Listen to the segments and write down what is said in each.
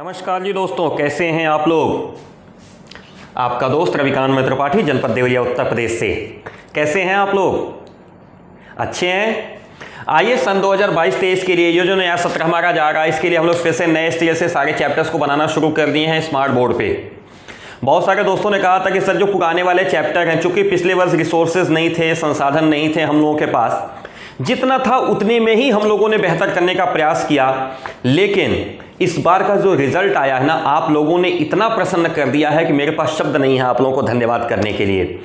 नमस्कार जी दोस्तों, कैसे हैं आप लोग। आपका दोस्त रविकांत त्रिपाठी, जनपद देवरिया, उत्तर प्रदेश से। कैसे हैं आप लोग? अच्छे हैं। आइए सन 2022-23 के लिए ये जो नया सत्र हमारा जा रहा है, इसके लिए हम लोग फिर से नए सिरे से सारे चैप्टर्स को बनाना शुरू कर दिए हैं स्मार्ट बोर्ड पे। बहुत सारे दोस्तों ने कहा था कि सर जो पुराने वाले चैप्टर हैं, चूंकि पिछले वर्ष रिसोर्सेज नहीं थे, संसाधन नहीं थे हम लोगों के पास, जितना था उतने में ही हम लोगों ने बेहतर करने का प्रयास किया। लेकिन इस बार का जो रिजल्ट आया है ना, आप लोगों ने इतना प्रसन्न कर दिया है कि मेरे पास शब्द नहीं है आप लोगों को धन्यवाद करने के लिए।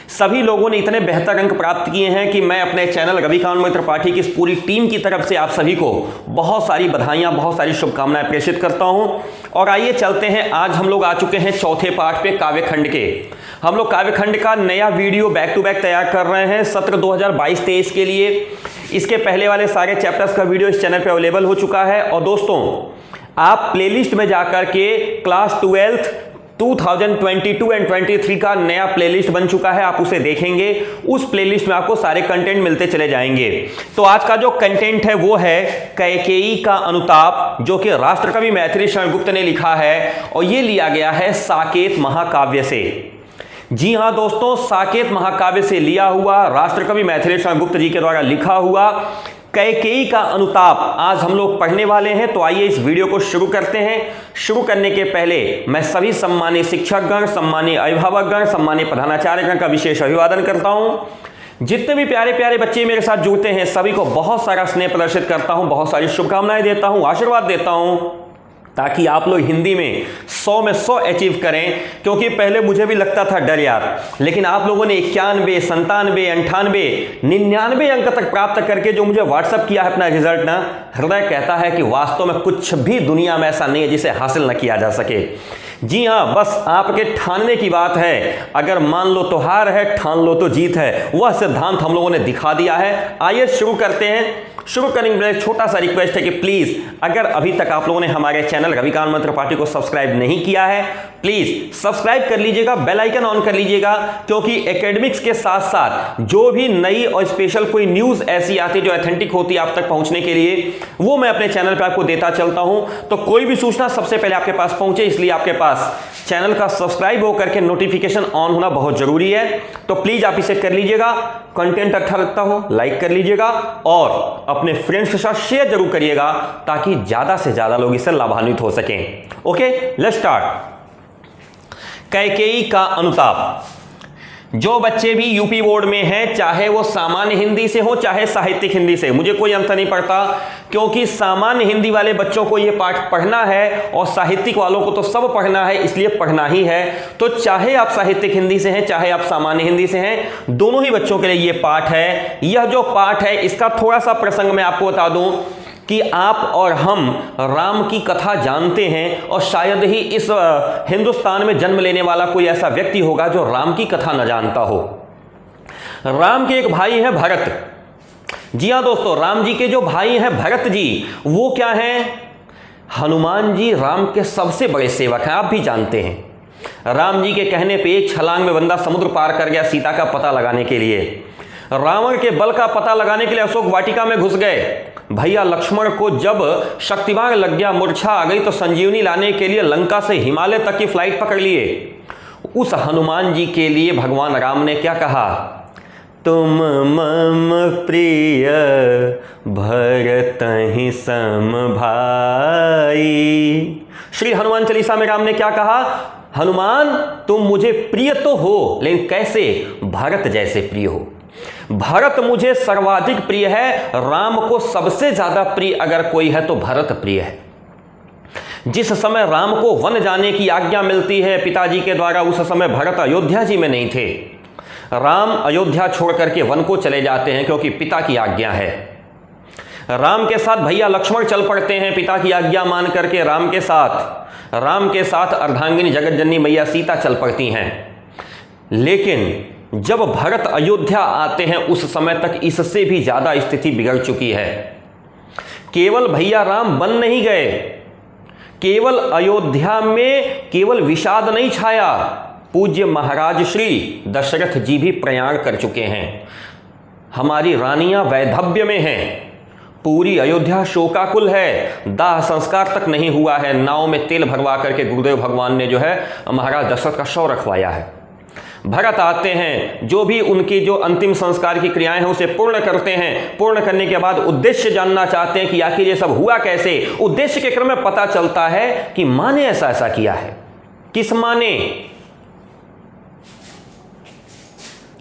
सभी लोगों ने इतने बेहतर अंक प्राप्त किए हैं कि मैं अपने चैनल रविकांत त्रिपाठी की इस पूरी टीम की तरफ से आप सभी को बहुत सारी बधाइयां, बहुत सारी शुभकामनाएं प्रेषित करता हूं। और आइए चलते हैं, आज हम लोग आ चुके हैं चौथे पार्ट पे, काव्यखंड के। हम लोग काव्यखंड का नया वीडियो बैक टू बैक तैयार कर रहे हैं सत्र 2022-23 के लिए। इसके पहले वाले सारे चैप्टर्स का वीडियो इस चैनल पे अवेलेबल हो चुका है। और दोस्तों, आप प्लेलिस्ट में जाकर के क्लास 12th 2022 एंड 23 का नया प्लेलिस्ट बन चुका है, आप उसे देखेंगे। उस प्लेलिस्ट में आपको सारे कंटेंट मिलते चले जाएंगे। तो आज का जो कंटेंट है वो है कैकेयी का अनुताप, जो कि राष्ट्रकवि मैथिली शरण गुप्त ने लिखा है, और ये लिया गया है साकेत महाकाव्य से। जी हां दोस्तों, साकेत महाकाव्य से लिया हुआ, राष्ट्रकवि मैथिली शरण गुप्त जी के द्वारा लिखा हुआ कैकेयी का अनुताप आज हम लोग पढ़ने वाले हैं। तो आइए इस वीडियो को शुरू करते हैं। शुरू करने के पहले मैं सभी सम्मानित शिक्षकगण, सम्मानित अभिभावकगण, सम्मानित प्रधानाचार्यगण का विशेष अभिवादन करता हूं। जितने भी प्यारे प्यारे बच्चे मेरे साथ जुड़ते हैं, सभी को बहुत सारा स्नेह प्रदर्शित करता हूं, बहुत सारी शुभकामनाएं देता हूं, आशीर्वाद देता हूं, ताकि आप लोग हिंदी में 100 में 100 अचीव करें। क्योंकि पहले मुझे भी लगता था डर यार, लेकिन आप लोगों ने 91, 97, 98, 99 अंक तक प्राप्त करके जो मुझे व्हाट्सअप किया है अपना रिजल्ट ना, हृदय कहता है कि वास्तव में कुछ भी दुनिया में ऐसा नहीं है जिसे हासिल न किया जा सके। जी हाँ, बस आपके ठानने की बात है। अगर मान लो तो हार है, ठान लो तो जीत है। वह सिद्धांत हम लोगों ने दिखा दिया है। आइए शुरू करते हैं। शुरू करने के लिए छोटा सा रिक्वेस्ट है कि प्लीज, अगर अभी तक आप लोगों ने हमारे चैनल रविकांत त्रिपाठी को सब्सक्राइब नहीं किया है, प्लीज सब्सक्राइब कर लीजिएगा, बेल आइकन ऑन कर लीजिएगा। क्योंकि एकेडमिक्स के साथ साथ जो भी नई और स्पेशल कोई न्यूज ऐसी आती है जो ऑथेंटिक होती है आप तक पहुंचने के लिए, वो मैं अपने चैनल पर आपको देता चलता हूं। तो कोई भी सूचना सबसे पहले आपके पास पहुंचे, इसलिए आपके पास चैनल का सब्सक्राइब होकर के नोटिफिकेशन ऑन होना बहुत जरूरी है। तो प्लीज आप इसे कर लीजिएगा। कंटेंट अच्छा लगता हो लाइक कर लीजिएगा और अपने फ्रेंड्स के साथ शेयर जरूर करिएगा, ताकि ज्यादा से ज्यादा लोग इससे लाभान्वित हो सकें। Okay, let's start. कैकेयी का अनुताप। जो बच्चे भी यूपी बोर्ड में हैं, चाहे वो सामान्य हिंदी से हो चाहे साहित्यिक हिंदी से, मुझे कोई अंतर नहीं पड़ता, क्योंकि सामान्य हिंदी वाले बच्चों को ये पाठ पढ़ना है और साहित्यिक वालों को तो सब पढ़ना है, इसलिए पढ़ना ही है। तो चाहे आप साहित्यिक हिंदी से हैं चाहे आप सामान्य हिंदी से हैं, दोनों ही बच्चों के लिए ये पाठ है। यह जो पाठ है, इसका थोड़ा सा प्रसंग मैं आपको बता दूं कि आप और हम राम की कथा जानते हैं, और शायद ही इस हिंदुस्तान में जन्म लेने वाला कोई ऐसा व्यक्ति होगा जो राम की कथा न जानता हो। राम के एक भाई हैं भरत। जी हां दोस्तों, राम जी के जो भाई हैं भरत जी, वो क्या हैं? हनुमान जी राम के सबसे बड़े सेवक हैं, आप भी जानते हैं। राम जी के कहने पे एक छलांग में बंदा समुद्र पार कर गया सीता का पता लगाने के लिए। रावण के बल का पता लगाने के लिए अशोक वाटिका में घुस गए। भैया लक्ष्मण को जब शक्तिमान लग गया, मूर्छा आ गई, तो संजीवनी लाने के लिए लंका से हिमालय तक की फ्लाइट पकड़ लिए। उस हनुमान जी के लिए भगवान राम ने क्या कहा? तुम मम प्रिय भरतहि सम भाई। श्री हनुमान चालीसा में राम ने क्या कहा? हनुमान तुम मुझे प्रिय तो हो, लेकिन कैसे? भरत जैसे प्रिय हो। भरत मुझे सर्वाधिक प्रिय है। राम को सबसे ज्यादा प्रिय अगर कोई है तो भरत प्रिय है। जिस समय राम को वन जाने की आज्ञा मिलती है पिताजी के द्वारा, उस समय भरत अयोध्या जी में नहीं थे। राम अयोध्या छोड़ करके वन को चले जाते हैं, क्योंकि पिता की आज्ञा है। राम के साथ भैया लक्ष्मण चल पड़ते हैं पिता की आज्ञा मान करके। राम के साथ अर्धांगिनी जगत जननी मैया सीता चल पड़ती हैं। लेकिन जब भरत अयोध्या आते हैं, उस समय तक इससे भी ज्यादा स्थिति बिगड़ चुकी है। केवल भैया राम बन नहीं गए, केवल अयोध्या में केवल विषाद नहीं छाया, पूज्य महाराज श्री दशरथ जी भी प्रयाण कर चुके हैं। हमारी रानियां वैधव्य में हैं, पूरी अयोध्या शोकाकुल है, दाह संस्कार तक नहीं हुआ है। नाव में तेल भरवा करके गुरुदेव भगवान ने जो है महाराज दशरथ का शव रखवाया है। भरत आते हैं, जो भी उनकी जो अंतिम संस्कार की क्रियाएं हैं उसे पूर्ण करते हैं। पूर्ण करने के बाद उद्देश्य जानना चाहते हैं कि आखिर ये सब हुआ कैसे। उद्देश्य के क्रम में पता चलता है कि माँ ने ऐसा ऐसा किया है। किस माँ ने?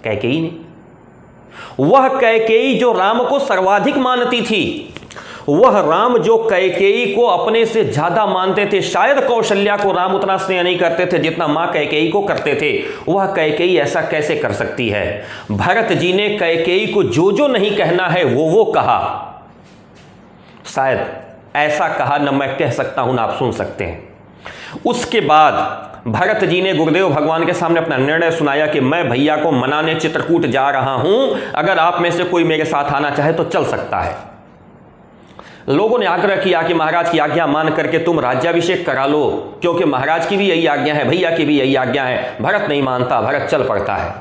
कैकेयी ने। वह कैकेयी जो राम को सर्वाधिक मानती थी, वह राम जो कैकेयी को अपने से ज्यादा मानते थे। शायद कौशल्या को राम उतना स्नेह नहीं करते थे जितना मां कैकेयी को करते थे। वह कैकेयी ऐसा कैसे कर सकती है? भरत जी ने कैकेयी को जो जो नहीं कहना है वो कहा। शायद ऐसा कहा, न मैं कह सकता हूं ना आप सुन सकते हैं। उसके बाद भरत जी ने गुरुदेव भगवान के सामने अपना निर्णय सुनाया कि मैं भैया को मनाने चित्रकूट जा रहा हूं, अगर आप में से कोई मेरे साथ आना चाहे तो चल सकता है। लोगों ने आग्रह किया कि महाराज की आज्ञा मान करके तुम राज्याभिषेक करा लो, क्योंकि महाराज की भी यही आज्ञा है, भैया की भी यही आज्ञा है। भरत नहीं मानता, भरत चल पड़ता है।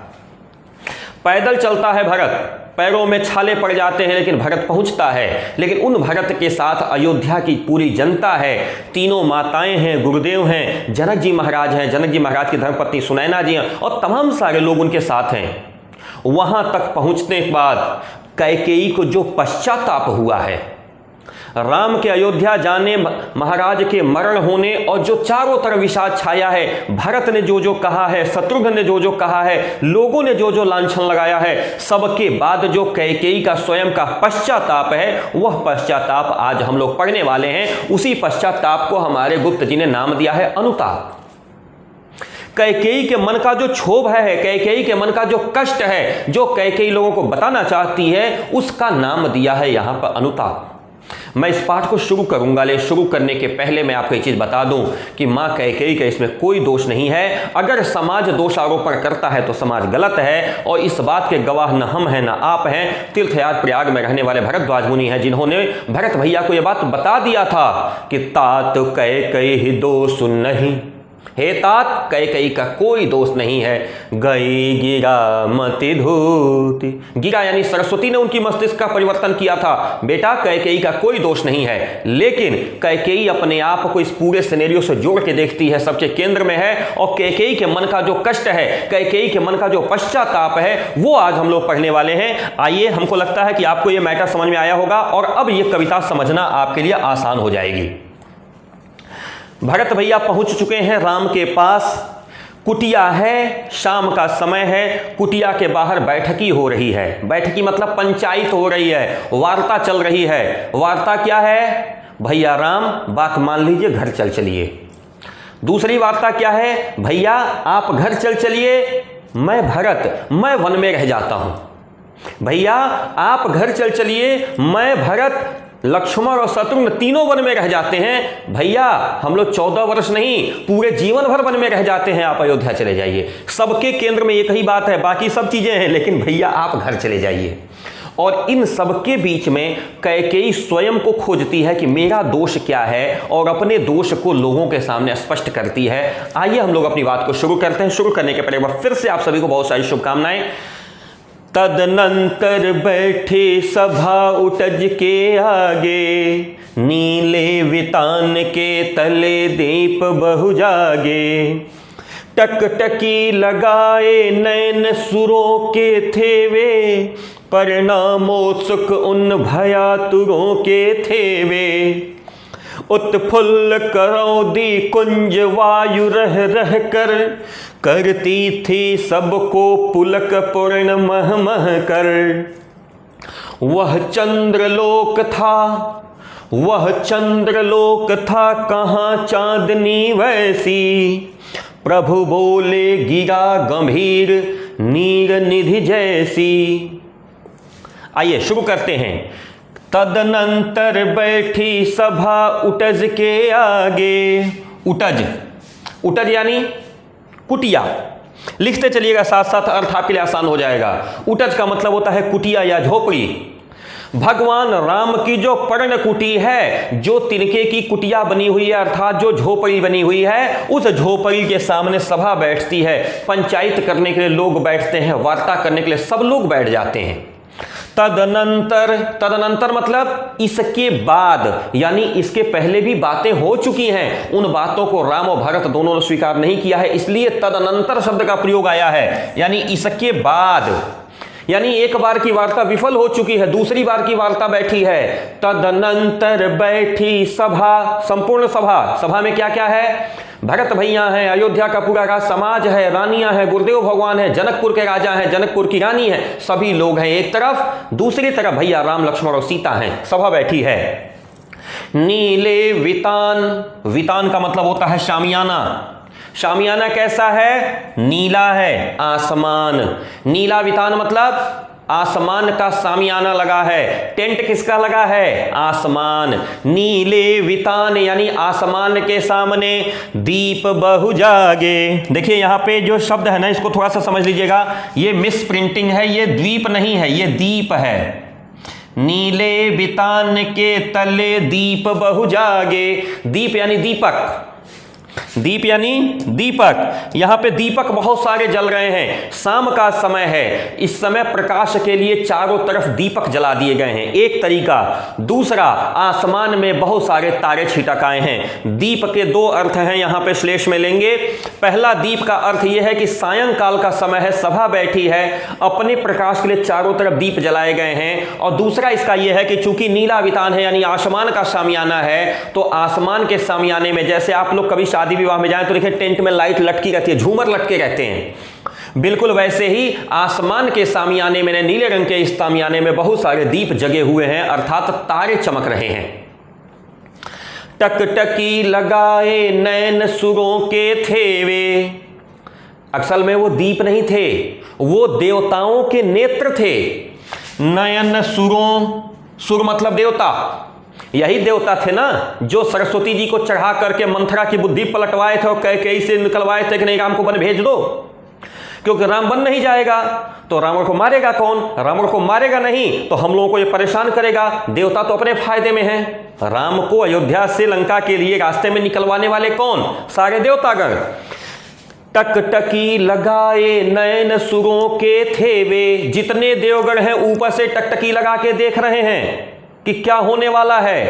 पैदल चलता है भरत, पैरों में छाले पड़ जाते हैं, लेकिन भरत पहुंचता है। लेकिन उन भरत के साथ अयोध्या की पूरी जनता है, तीनों माताएं हैं, गुरुदेव हैं, जनक जी महाराज हैं, जनक जी महाराज की धर्मपत्नी सुनैना जी हैं, और तमाम सारे लोग उनके साथ हैं। वहां तक पहुंचने के बाद कैकेयी को जो पश्चाताप हुआ है, राम के अयोध्या जाने, महाराज के मरण होने, और जो चारों तरफ विषाद छाया है, भरत ने जो जो कहा है, शत्रुघ्न ने जो जो कहा है, लोगों ने जो जो लांछन लगाया है, सबके बाद जो कैकेयी का स्वयं का पश्चाताप है, वह पश्चाताप आज हम लोग पढ़ने वाले हैं। उसी पश्चाताप को हमारे गुप्त जी ने नाम दिया है अनुताप। कैकेयी के मन का जो क्षोभ है, कैकेयी के मन का जो कष्ट है, जो कैकेयी लोगों को बताना चाहती है, उसका नाम दिया है यहां पर अनुताप। मैं इस पाठ को शुरू करूंगा, लेकिन शुरू करने के पहले मैं आपको एक चीज बता दूं कि मां कैकेयी का इसमें कोई दोष नहीं है। अगर समाज दोषारोपण करता है तो समाज गलत है, और इस बात के गवाह न हम हैं न आप हैं। तीर्थयाग प्रयाग में रहने वाले भरद्वाज मुनि हैं, जिन्होंने भरत भैया को यह बात बता दिया था कि तात कैकेयी दोष नहीं, हे तात कैकेयी का कोई दोष नहीं है। गई गिरा मति धूति, गिरा यानी सरस्वती ने उनकी मस्तिष्क का परिवर्तन किया था। बेटा कैकेयी का कोई दोष नहीं है। लेकिन कैकेयी अपने आप को इस पूरे सिनेरियो से जोड़ के देखती है, सबके केंद्र में है, और कैकेयी के मन का जो कष्ट है, कैकेयी के मन का जो पश्चाताप है, वो आज हम लोग पढ़ने वाले हैं। आइए, हमको लगता है कि आपको ये मैटर समझ में आया होगा, और अब ये कविता समझना आपके लिए आसान हो जाएगी। भरत भैया पहुंच चुके हैं राम के पास। कुटिया है, शाम का समय है, कुटिया के बाहर बैठकी हो रही है। बैठकी मतलब पंचायत हो रही है, वार्ता चल रही है। वार्ता क्या है? भैया राम बात मान लीजिए, घर चल चलिए। दूसरी वार्ता क्या है? भैया आप घर चल चलिए, मैं भरत मैं वन में रह जाता हूं। भैया आप घर चल चलिए, मैं भरत, लक्ष्मण और शत्रुघ्न तीनों वन में रह जाते हैं। भैया हम लोग 14 वर्ष नहीं, पूरे जीवन भर वन में रह जाते हैं, आप अयोध्या चले जाइए। सबके केंद्र में एक ही बात है, बाकी सब चीजें हैं, लेकिन भैया आप घर चले जाइए। और इन सबके बीच में कैकेयी स्वयं को खोजती है कि मेरा दोष क्या है, और अपने दोष को लोगों के सामने स्पष्ट करती है। आइए हम लोग अपनी बात को शुरू करते हैं। शुरू करने के पहले फिर से आप सभी को बहुत सारी शुभकामनाएं। तदनंतर बैठे सभा उटज के आगे, नीले वितान के तले दीप बहु जागे। टकटकी लगाए नैन सुरों के थे वे, परिणामोत्सुक उन भयातुरों के थे वे। उत्फुल्ल करौदी कुंज वायु रह रह कर, करती थी सबको पुलक पूर्ण मह मह कर। वह चंद्रलोक था, वह चंद्रलोक था, कहाँ चांदनी वैसी। प्रभु बोले गिरा गंभीर नीर निधि जैसी। आइए शुरू करते हैं। तदनंतर बैठी सभा उटज के आगे। उटज, उटज यानी कुटिया। लिखते चलिएगा साथ साथ, अर्थ आपके लिए आसान हो जाएगा। उटज का मतलब होता है कुटिया या झोपड़ी। भगवान राम की जो पर्ण कुटी है, जो तिनके की कुटिया बनी हुई है, अर्थात जो झोपड़ी बनी हुई है, उस झोपड़ी के सामने सभा बैठती है। पंचायत करने के लिए लोग बैठते हैं, वार्ता करने के लिए सब लोग बैठ जाते हैं। तदनंतर, तदनंतर मतलब इसके बाद, यानी इसके पहले भी बातें हो चुकी हैं, उन बातों को राम और भरत दोनों ने स्वीकार नहीं किया है, इसलिए तदनंतर शब्द का प्रयोग आया है। यानी इसके बाद, यानी एक बार की वार्ता विफल हो चुकी है, दूसरी बार की वार्ता बैठी है। तदनंतर बैठी सभा, संपूर्ण सभा, सभा में क्या क्या है? भरत भैया हैं, अयोध्या का पूरा राज समाज है, रानियां हैं, गुरुदेव भगवान है, जनकपुर के राजा हैं, जनकपुर की रानी है, सभी लोग हैं एक तरफ, दूसरी तरफ भैया राम लक्ष्मण और सीता हैं, सभा बैठी है। नीले वितान, वितान का मतलब होता है शामियाना। शामियाना कैसा है? नीला है, आसमान। नीला वितान मतलब आसमान का सामियाना लगा है। टेंट किसका लगा है? आसमान। नीले वितान यानी आसमान के सामने दीप बहु जागे। देखिए यहां पे जो शब्द है ना, इसको थोड़ा सा समझ लीजिएगा, ये मिस प्रिंटिंग है, ये द्वीप नहीं है, ये दीप है। नीले वितान के तले दीप बहु जागे। दीप यानी दीपक, दीप यानी दीपक। यहां पे दीपक बहुत सारे जल रहे हैं, शाम का समय है, इस समय प्रकाश के लिए चारों तरफ दीपक जला दिए गए हैं, एक तरीका। दूसरा, आसमान में बहुत सारे तारे छिटक आए हैं। दीप के दो अर्थ हैं यहां पे श्लेष में लेंगे। पहला दीप का अर्थ यह है कि सायंकाल का समय है, सभा बैठी है, अपने प्रकाश के लिए चारों तरफ दीप जलाए गए हैं। और दूसरा इसका यह है कि चूंकि नीला वितान है यानी आसमान का सामियाना है, तो आसमान के सामियाने में, जैसे आप लोग कभी शादी विवाह में जाए तो देखिए टेंट में लाइट लटकी रहती है, झूमर लटके रहते हैं, बिल्कुल वैसे ही आसमान के सामियाने में, नीले रंग के इस सामियाने में बहुत सारे दीप जगे हुए हैं, अर्थात तारे चमक रहे हैं। टकटकी लगाए नैन सुरों के थे वे। असल में वो दीप नहीं थे, वो देवताओं के नेत्र थे। नयन सुरों, सुर मतलब देवता, यही देवता थे ना जो सरस्वती जी को चढ़ा करके मंथरा की बुद्धि पलटवाए थे और कैकेयी से निकलवाए थे कि नहीं राम को वन भेज दो, क्योंकि राम वन नहीं जाएगा तो रावण को मारेगा कौन? रावण को मारेगा नहीं तो हम लोगों को ये परेशान करेगा। देवता तो अपने फायदे में हैं, राम को अयोध्या से लंका के लिए रास्ते में निकलवाने वाले कौन? सारे देवतागण। टकटकी लगाए नयन सुरों के थे वे, जितने देवगण हैं ऊपर से टकटकी लगा के देख रहे हैं कि क्या होने वाला है।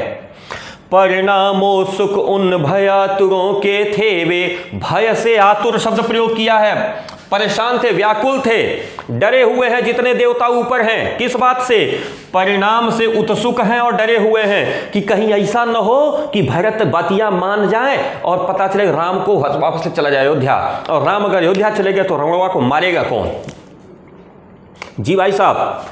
परिणामो सुख उन भयातुरों के थे वे, भय से आतुर शब्द प्रयोग किया है, परेशान थे, व्याकुल थे, डरे हुए हैं जितने देवता ऊपर हैं। किस बात से? परिणाम से उत्सुक हैं और डरे हुए हैं कि कहीं ऐसा न हो कि भरत बातियां मान जाए और पता चले राम को वापस से चला जाए अयोध्या, और राम अगर अयोध्या चले गए तो रावण को मारेगा कौन? जी भाई साहब,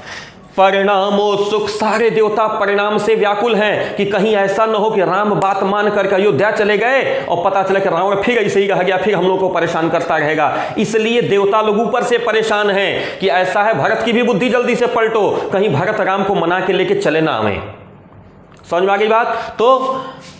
परिणामो सुख, सारे देवता परिणाम से व्याकुल हैं कि कहीं ऐसा न हो कि राम बात मान करके अयोध्या चले गए और पता चला कि रावण फिर ऐसे ही रह गया, फिर हम लोग को परेशान करता रहेगा। इसलिए देवता लोग ऊपर से परेशान हैं कि ऐसा है भरत की भी बुद्धि जल्दी से पलटो, कहीं भरत राम को मना के लेके चले ना आवे। समझ में आ गई बात? तो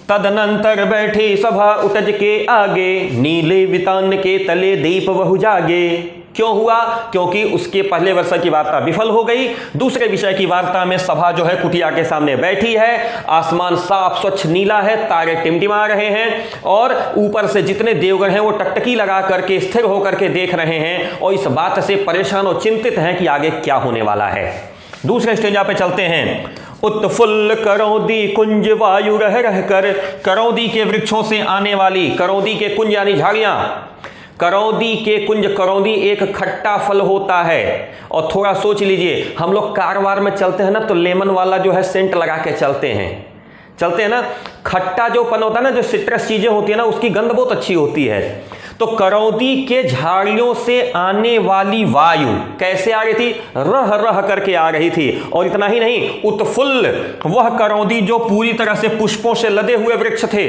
तदनंतर बैठी सभा उतज के आगे, नीले वितान के तले दीप बहु जागे। क्यों हुआ? क्योंकि उसके पहले वर्ष की वार्ता विफल हो गई, दूसरे विषय की वार्ता में सभा जो है कुटिया के सामने बैठी है, आसमान साफ स्वच्छ नीला है, तारे टिमटिमा रहे हैं और ऊपर से जितने देवगण हैं वो टकटकी लगा करके स्थिर होकर के देख रहे हैं और इस बात से परेशान और चिंतित हैं कि आगे क्या होने वाला है। दूसरे स्टेज पे चलते हैं। उत्फुल्ल करौदी कुंज वायु रह रहकर, करौदी के वृक्षों से आने वाली, करौदी के कुंज यानी झाड़ियां, करौदी के कुंज, करौदी एक खट्टा फल होता है। और थोड़ा सोच लीजिए, हम लोग कारवार में चलते हैं ना तो लेमन वाला जो है सेंट लगा के चलते हैं ना, खट्टा जो पन होता है ना, जो सिट्रस चीजें होती है ना, उसकी गंध बहुत अच्छी होती है। तो करौदी के झाड़ियों से आने वाली वायु कैसे आ रही थी? रह रह करके आ रही थी। और इतना ही नहीं, उत्फुल्ल, वह करौदी जो पूरी तरह से पुष्पों से लदे हुए वृक्ष थे,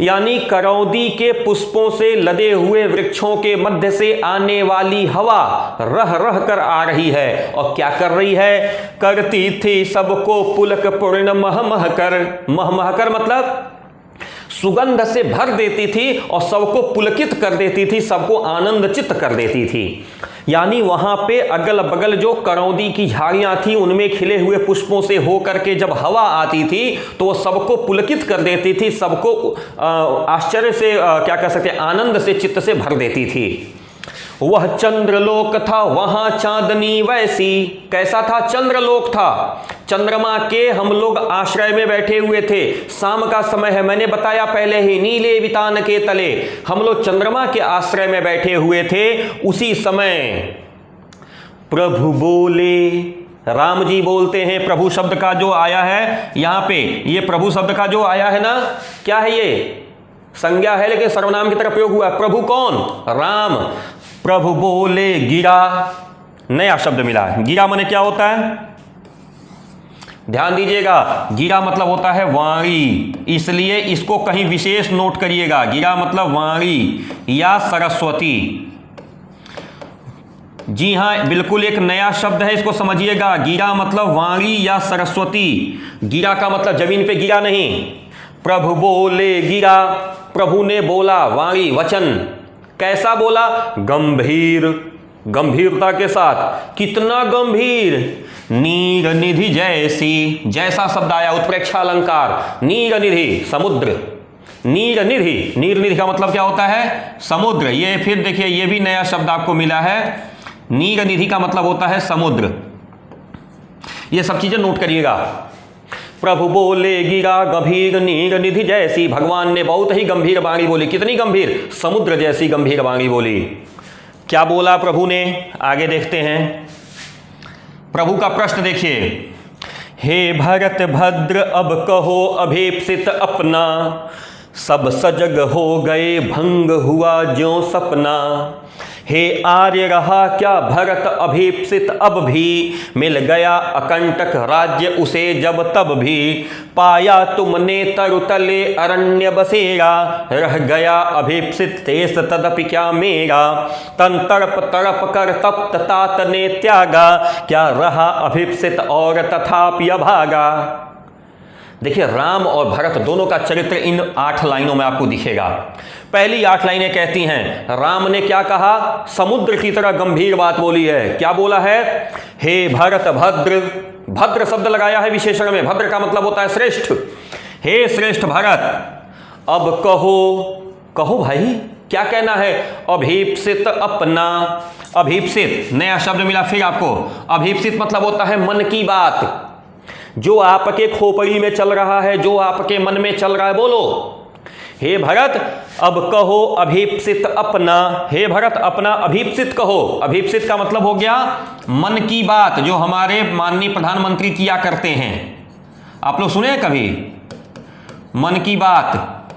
यानी करौदी के पुष्पों से लदे हुए वृक्षों के मध्य से आने वाली हवा रह रह कर आ रही है। और क्या कर रही है? करती थी सबको पुलक पूर्ण मह मह कर, मह मह कर मतलब सुगंध से भर देती थी और सबको पुलकित कर देती थी, सबको आनंदचित कर देती थी। यानी वहां पे अगल बगल जो करौदी की झाड़ियां थी उनमें खिले हुए पुष्पों से होकर के जब हवा आती थी तो वो सबको पुलकित कर देती थी, सबको आश्चर्य से क्या कह सकते, आनंद से, चित्त से भर देती थी। वह चंद्रलोक था वहां चांदनी वैसी। कैसा था? चंद्रलोक था, चंद्रमा के हम लोग आश्रय में बैठे हुए थे। शाम का समय है, मैंने बताया पहले ही, नीले वितान के तले हम लोग चंद्रमा के आश्रय में बैठे हुए थे। उसी समय प्रभु बोले, राम जी बोलते हैं। प्रभु शब्द का जो आया है यहां पे, ये प्रभु शब्द का जो आया है ना, क्या है? ये संज्ञा है लेकिन सर्वनाम की तरह प्रयोग हुआ। प्रभु कौन? राम। प्रभु बोले गिरा, नया शब्द मिला। गिरा माने क्या होता है? ध्यान दीजिएगा, गिरा मतलब होता है वाणी, इसलिए इसको कहीं विशेष नोट करिएगा। गिरा मतलब वाणी या सरस्वती। जी हां, बिल्कुल एक नया शब्द है, इसको समझिएगा। गिरा मतलब वाणी या सरस्वती। गिरा का मतलब जमीन पे गिरा नहीं। प्रभु बोले गिरा, प्रभु ने बोला, वाणी वचन। कैसा बोला? गंभीर, गंभीरता के साथ। कितना गंभीर? नीर निधि जैसी, जैसा शब्द आया उत्प्रेक्षा अलंकार। नीर निधि समुद्र, नीर निधि, नीर निधि का मतलब क्या होता है? समुद्र। ये फिर देखिए, ये भी नया शब्द आपको मिला है। नीर निधि का मतलब होता है समुद्र। ये सब चीजें नोट करिएगा। प्रभु बोले गिरा गंभीर नीर निधि जैसी, भगवान ने बहुत ही गंभीर वाणी बोली। कितनी गंभीर? समुद्र जैसी गंभीर वाणी बोली। क्या बोला प्रभु ने? आगे देखते हैं। प्रभु का प्रश्न देखिए। हे भरत भद्र अब कहो अभीप्सित अपना, सब सजग हो गए भंग हुआ ज्यों सपना। हे आर्य रहा क्या भरत अभीप्सित अब भी, मिल गया अकंटक राज्य उसे जब तब भी। पाया तुमने तरुतले अरण्य बसेरा, रह गया अभीप्सित तेस तदपि क्या मेरा। तन तड़प तड़प कर तप्त तात ने त्यागा, क्या रहा अभीप्सित और तथापि अभागा। देखिए, राम और भरत दोनों का चरित्र इन 8 लाइनों में आपको दिखेगा। पहली 8 लाइनें कहती हैं, राम ने क्या कहा? समुद्र की तरह गंभीर बात बोली है। क्या बोला है? हे भरत भद्र, भद्र शब्द लगाया है विशेषण में। भद्र का मतलब होता है श्रेष्ठ। हे श्रेष्ठ भरत, अब कहो, कहो भाई, क्या कहना है? अभीप्सित अपना। अभीप्सित नया शब्द मिला फिर आपको। अभीप्सित मतलब होता है मन की बात, जो आपके खोपड़ी में चल रहा है, जो आपके मन में चल रहा है, बोलो। हे भरत अब कहो अभीप्सित अपना। हे भरत अपना अभीप्सित कहो। अभीप्सित का मतलब हो गया मन की बात, जो हमारे माननीय प्रधानमंत्री किया करते हैं। आप लोग सुने कभी मन की बात?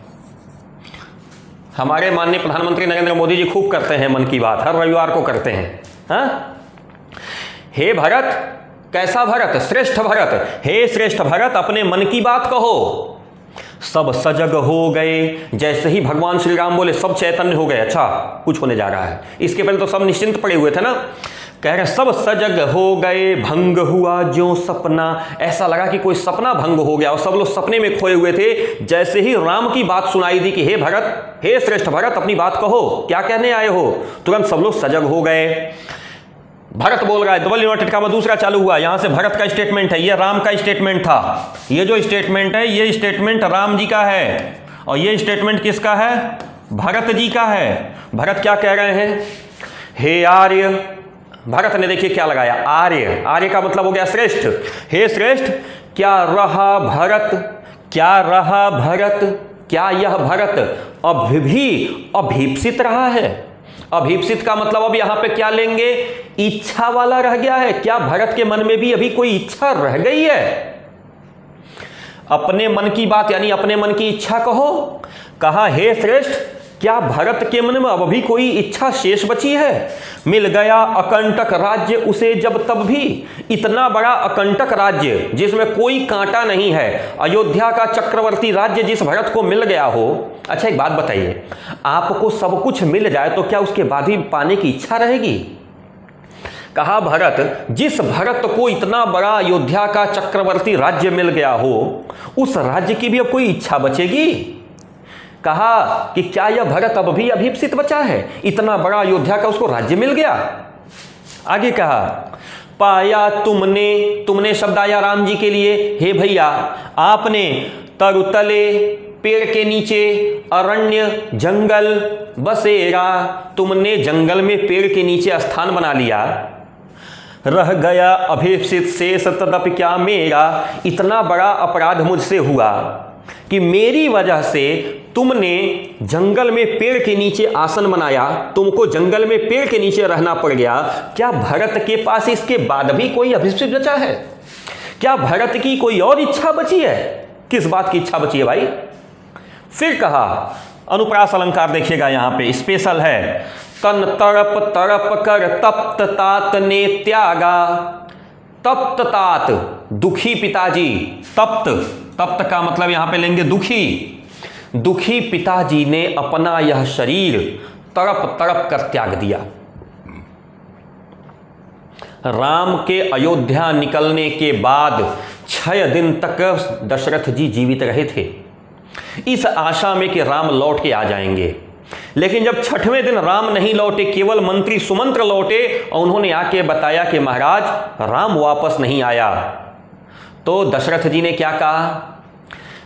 हमारे माननीय प्रधानमंत्री नरेंद्र मोदी जी खूब करते हैं मन की बात, हर रविवार को करते हैं। हाँ? हे भरत, कैसा भरत? श्रेष्ठ भरत। हे श्रेष्ठ भरत, अपने मन की बात कहो। सब सजग हो गए। जैसे ही भगवान श्री राम बोले, सब चैतन्य हो गए। अच्छा, कुछ होने जा रहा है। इसके पहले तो सब निश्चिंत पड़े हुए थे ना। कह रहे सब सजग हो गए, भंग हुआ ज्यों सपना। ऐसा लगा कि कोई सपना भंग हो गया और सब लोग सपने में खोए हुए थे। जैसे ही राम की बात सुनाई दी कि हे भरत, हे श्रेष्ठ भरत, अपनी बात कहो, क्या कहने आए हो, तुरंत सब लोग सजग हो गए। भरत बोल रहा है, डबल इन्वर्टेड कॉमा दूसरा चालू हुआ। यहां से भरत का स्टेटमेंट है, ये राम का स्टेटमेंट था। ये जो स्टेटमेंट है, ये स्टेटमेंट राम जी का है और ये स्टेटमेंट किसका है? भरत जी का है। भरत क्या कह रहे हैं? हे आर्य, भरत ने देखिए क्या लगाया, आर्य। आर्य का मतलब हो गया श्रेष्ठ। हे श्रेष्ठ, क्या रहा भरत, क्या रहा भरत, क्या यह भरत अब भी अभीप्सित रहा है? अभीप्सित का मतलब अब यहां पे क्या लेंगे? इच्छा वाला रह गया है। क्या भरत के मन में भी अभी कोई इच्छा रह गई है? अपने मन की बात यानी अपने मन की इच्छा कहो। कहा हे श्रेष्ठ, क्या भरत के मन में अब भी कोई इच्छा शेष बची है? मिल गया अकंटक राज्य उसे जब तब भी। इतना बड़ा अकंटक राज्य जिसमें कोई कांटा नहीं है, अयोध्या का चक्रवर्ती राज्य जिस भरत को मिल गया हो। अच्छा एक बात बताइए, आपको सब कुछ मिल जाए तो क्या उसके बाद भी पाने की इच्छा रहेगी? कहा भरत, जिस भरत को इतना बड़ा अयोध्या का चक्रवर्ती राज्य मिल गया हो, उस राज्य की भी अब कोई इच्छा बचेगी? कहा कि क्या यह भरत अब भी अभीप्सित बचा है? इतना बड़ा अयोध्या का उसको राज्य मिल गया। आगे कहा पाया तुमने, तुमने शब्द आया राम जी के लिए। हे भैया, आपने तरुतले पेड़ के नीचे अरण्य जंगल बसेरा, तुमने जंगल में पेड़ के नीचे स्थान बना लिया। रह गया अभिप्सित शेष तदपि क्या मेरा, इतना बड़ा अपराध मुझसे हुआ कि मेरी वजह से तुमने जंगल में पेड़ के नीचे आसन बनाया, तुमको जंगल में पेड़ के नीचे रहना पड़ गया। क्या भरत के पास इसके बाद भी कोई अभिप्सित बचा है? क्या भरत की कोई और इच्छा बची है? किस बात की इच्छा बची है भाई? फिर कहा, अनुप्रास अलंकार देखिएगा, यहां पे स्पेशल है। तन तड़प तड़प कर तप्त तात ने त्यागा, तप्त तात दुखी पिताजी, तप्त, तप्त का मतलब यहां पे लेंगे दुखी, दुखी पिताजी ने अपना यह शरीर तड़प तड़प कर त्याग दिया। राम के अयोध्या निकलने के बाद 6 दिन तक दशरथ जी जीवित रहे थे, इस आशा में कि राम लौट के आ जाएंगे। लेकिन जब 6वें दिन राम नहीं लौटे, केवल मंत्री सुमंत्र लौटे और उन्होंने आके बताया कि महाराज राम वापस नहीं आया, तो दशरथ जी ने क्या कहा?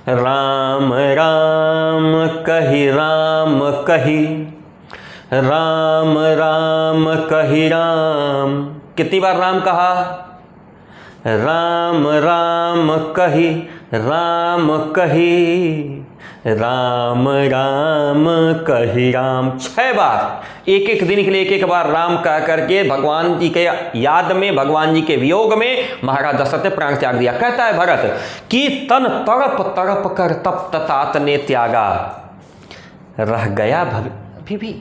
राम राम कहि राम कहि, राम राम कहि राम। कितनी बार राम कहा? राम राम कहि राम कहि, राम राम कहि राम। 6 बार, एक एक दिन के लिए एक एक बार राम कह करके भगवान जी के याद में, भगवान जी के वियोग में महाराज दशरथ ने प्राण त्याग दिया। कहता है भरत कि तन तड़प तड़प कर तप्त तात ने त्यागा, रह गया अभी भी,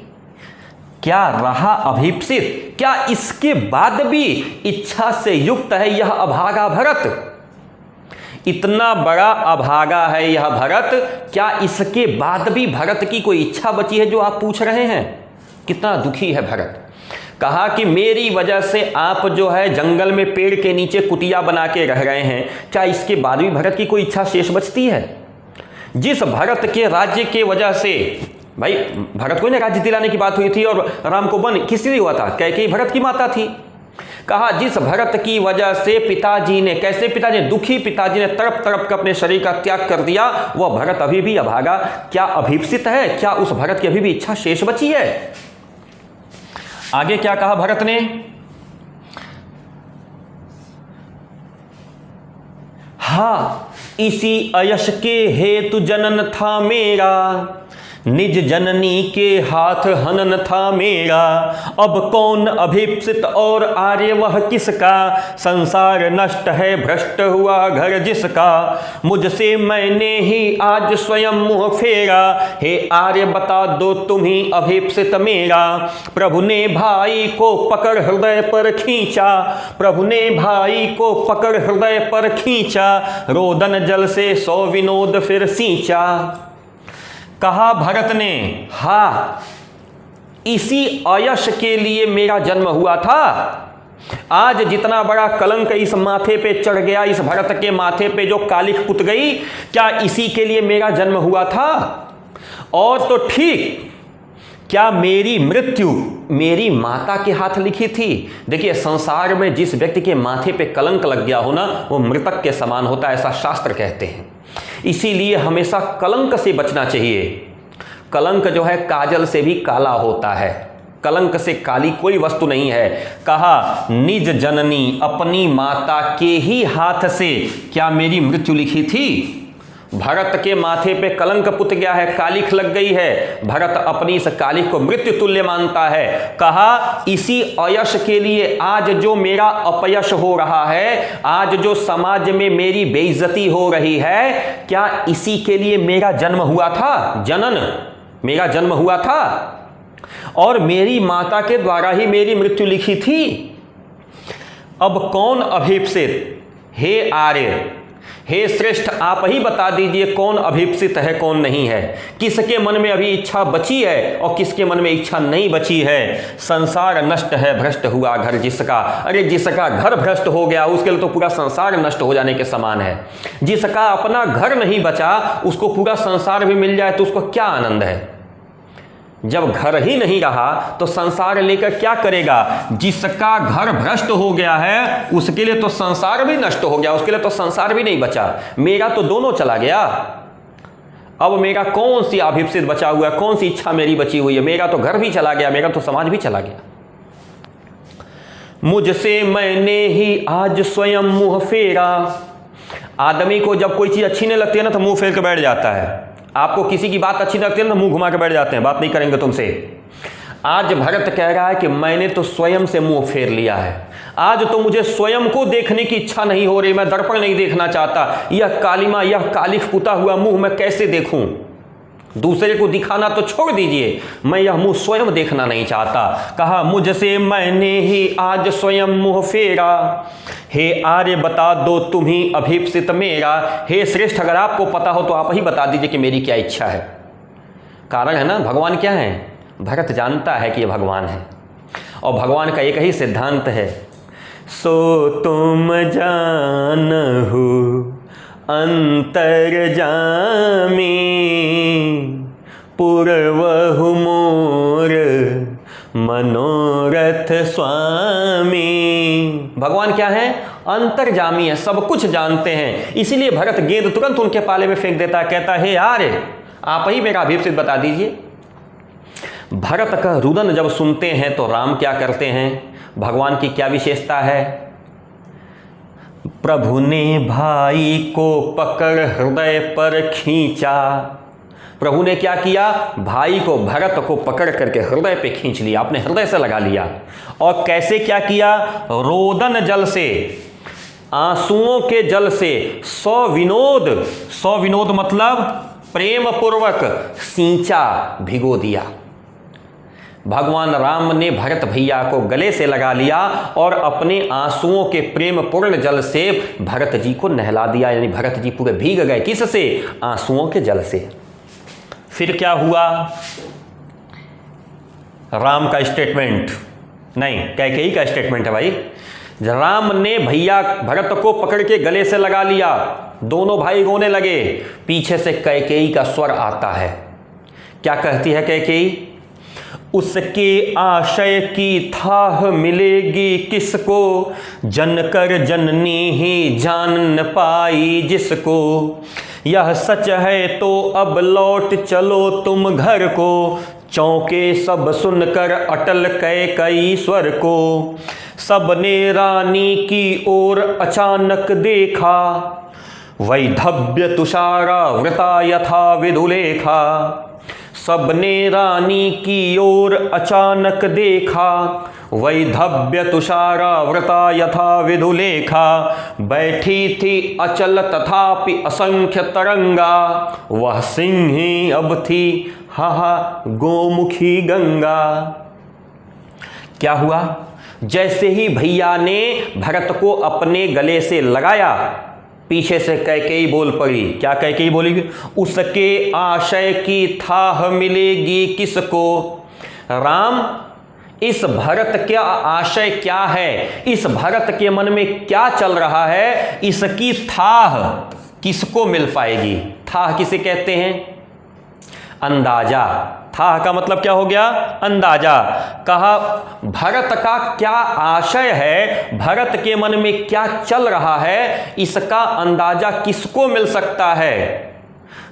क्या रहा अभीप्सित? क्या इसके बाद भी इच्छा से युक्त है यह अभागा भरत? इतना बड़ा अभागा है यह भरत, क्या इसके बाद भी भरत की कोई इच्छा बची है जो आप पूछ रहे हैं? कितना दुखी है भरत। कहा कि मेरी वजह से आप जो है जंगल में पेड़ के नीचे कुटिया बना के रह रहे हैं, क्या इसके बाद भी भरत की कोई इच्छा शेष बचती है? जिस भरत के राज्य के वजह से, भाई भरत को ना राज्य दिलाने की बात हुई थी और राम को वन किससे हुआ था? कैकेयी भरत की माता थी। कहा जिस भरत की वजह से पिताजी ने, कैसे पिताजी ने, दुखी पिताजी ने तड़प तड़प कर अपने शरीर का त्याग कर दिया, वह भरत अभी भी अभागा, क्या अभीप्सित है? क्या उस भरत की अभी भी इच्छा शेष बची है? आगे क्या कहा भरत ने? हाँ, इसी अयश के हेतु जनन था मेरा, निज जननी के हाथ हनन था मेरा। अब कौन अभिप्सित और आर्य वह किसका, संसार नष्ट है भ्रष्ट हुआ घर जिसका। मुझसे मैंने ही आज स्वयं मुँह फेरा, हे आर्य बता दो तुम ही अभिप्सित मेरा। प्रभु ने भाई को पकड़ हृदय पर खींचा, प्रभु ने भाई को पकड़ हृदय पर खींचा। रोदन जल से 100 विनोद फिर सींचा। कहा भरत ने, हाँ इसी अयश के लिए मेरा जन्म हुआ था। आज जितना बड़ा कलंक इस माथे पे चढ़ गया, इस भरत के माथे पे जो कालिख पुत गई, क्या इसी के लिए मेरा जन्म हुआ था? और तो ठीक, क्या मेरी मृत्यु मेरी माता के हाथ लिखी थी? देखिए संसार में जिस व्यक्ति के माथे पे कलंक लग गया हो ना, वो मृतक के समान होता है, ऐसा शास्त्र कहते हैं। इसीलिए हमेशा कलंक से बचना चाहिए। कलंक जो है काजल से भी काला होता है, कलंक से काली कोई वस्तु नहीं है। कहा निज जननी, अपनी माता के ही हाथ से क्या मेरी मृत्यु लिखी थी? भरत के माथे पे कलंक पुत गया है, कालिख लग गई है। भरत अपनी इस कालिख को मृत्यु तुल्य मानता है। कहा इसी अयश के लिए आज जो मेरा अपयश हो रहा है, आज जो समाज में मेरी बेइज्जती हो रही है, क्या इसी के लिए मेरा जन्म हुआ था? जनन, मेरा जन्म हुआ था और मेरी माता के द्वारा ही मेरी मृत्यु लिखी थी। अब कौन अभीप्सित? हे आर्य, हे श्रेष्ठ, आप ही बता दीजिए कौन अभीप्सित है कौन नहीं है, किसके मन में अभी इच्छा बची है और किसके मन में इच्छा नहीं बची है। संसार नष्ट है भ्रष्ट हुआ घर जिसका। अरे जिसका घर भ्रष्ट हो गया उसके लिए तो पूरा संसार नष्ट हो जाने के समान है। जिसका अपना घर नहीं बचा उसको पूरा संसार भी मिल जाए तो उसको क्या आनंद है। जब घर ही नहीं रहा तो संसार लेकर क्या करेगा। जिसका घर भ्रष्ट हो गया है उसके लिए तो संसार भी नष्ट हो गया, उसके लिए तो संसार भी नहीं बचा, मेरा तो दोनों चला गया। अब मेरा कौन सी अभिप्सित बचा हुआ है, कौन सी इच्छा मेरी बची हुई है? मेरा तो घर भी चला गया, मेरा तो समाज भी चला गया। मुझसे मैंने ही आज स्वयं मुंह फेरा। आदमी को जब कोई चीज़ अच्छी नहीं लगती है ना तो मुंह फेर के बैठ जाता है। आपको किसी की बात अच्छी लगती है ना तो मुंह घुमा के बैठ जाते हैं, बात नहीं करेंगे तुमसे। आज भरत कह रहा है कि मैंने तो स्वयं से मुंह फेर लिया है। आज तो मुझे स्वयं को देखने की इच्छा नहीं हो रही, मैं दर्पण नहीं देखना चाहता। यह कालिमा, यह कालिख पुता हुआ मुंह मैं कैसे देखूं? दूसरे को दिखाना तो छोड़ दीजिए, मैं यह मुंह स्वयं देखना नहीं चाहता। कहा मुझसे मैंने ही आज स्वयं मुंह फेरा। हे आर्य बता दो तुम ही अभीप्सित मेरा। हे श्रेष्ठ, अगर आपको पता हो तो आप ही बता दीजिए कि मेरी क्या इच्छा है। कारण है ना, भगवान क्या है? भरत जानता है कि ये भगवान है और भगवान का एक ही सिद्धांत है, सो तुम जानहु अंतर्जामी पूर्वहु मोर मनोरथ स्वामी। भगवान क्या है? अंतर्जामी है, सब कुछ जानते हैं। इसीलिए भरत गेंद तुरंत उनके पाले में फेंक देता है, कहता है हे आर्य, आप ही मेरा अभीप्सित बता दीजिए। भरत का रुदन जब सुनते हैं तो राम क्या करते हैं? भगवान की क्या विशेषता है? प्रभु ने भाई को पकड़ हृदय पर खींचा। प्रभु ने क्या किया? भाई को, भरत को पकड़ करके हृदय पे खींच लिया, अपने हृदय से लगा लिया। और कैसे क्या किया? रोदन जल से, आंसुओं के जल से, सविनोद मतलब प्रेम पूर्वक सींचा, भिगो दिया। भगवान राम ने भरत भैया को गले से लगा लिया और अपने आंसुओं के प्रेम पूर्ण जल से भरत जी को नहला दिया, यानी भरत जी पूरे भीग गए। किससे? आंसुओं के जल से। फिर क्या हुआ? राम का स्टेटमेंट नहीं, कैकेयी का स्टेटमेंट है भाई। राम ने भैया भरत को पकड़ के गले से लगा लिया, दोनों भाई रोने लगे। पीछे से कैकेयी का स्वर आता है। क्या कहती है कैकेयी? उसके आशय की थाह मिलेगी किसको, जनकर जननी ही जान न पाई जिसको। यह सच है तो अब लौट चलो तुम घर को, चौंके सब सुनकर अटल कैकेयी स्वर को। सबने रानी की ओर अचानक देखा, वैधव्य तुषारा वृता यथा विधुलेखा। सबने रानी की ओर अचानक देखा, वैधव्य तुषारा व्रता यथा विधुलेखा। बैठी थी अचल तथापि असंख्य तरंगा, वह सिंही अब थी हाहा गोमुखी गंगा। क्या हुआ? जैसे ही भैया ने भरत को अपने गले से लगाया, पीछे से कैकेयी बोल पड़ी। क्या कैकेयी बोली? उसके आशय की थाह मिलेगी किसको। राम, इस भरत का आशय क्या है, इस भरत के मन में क्या चल रहा है, इसकी थाह किसको मिल पाएगी। थाह किसे कहते हैं? अंदाजा। थाह का मतलब क्या हो गया? अंदाजा। कहा भरत का क्या आशय है, भरत के मन में क्या चल रहा है, इसका अंदाजा किसको मिल सकता है?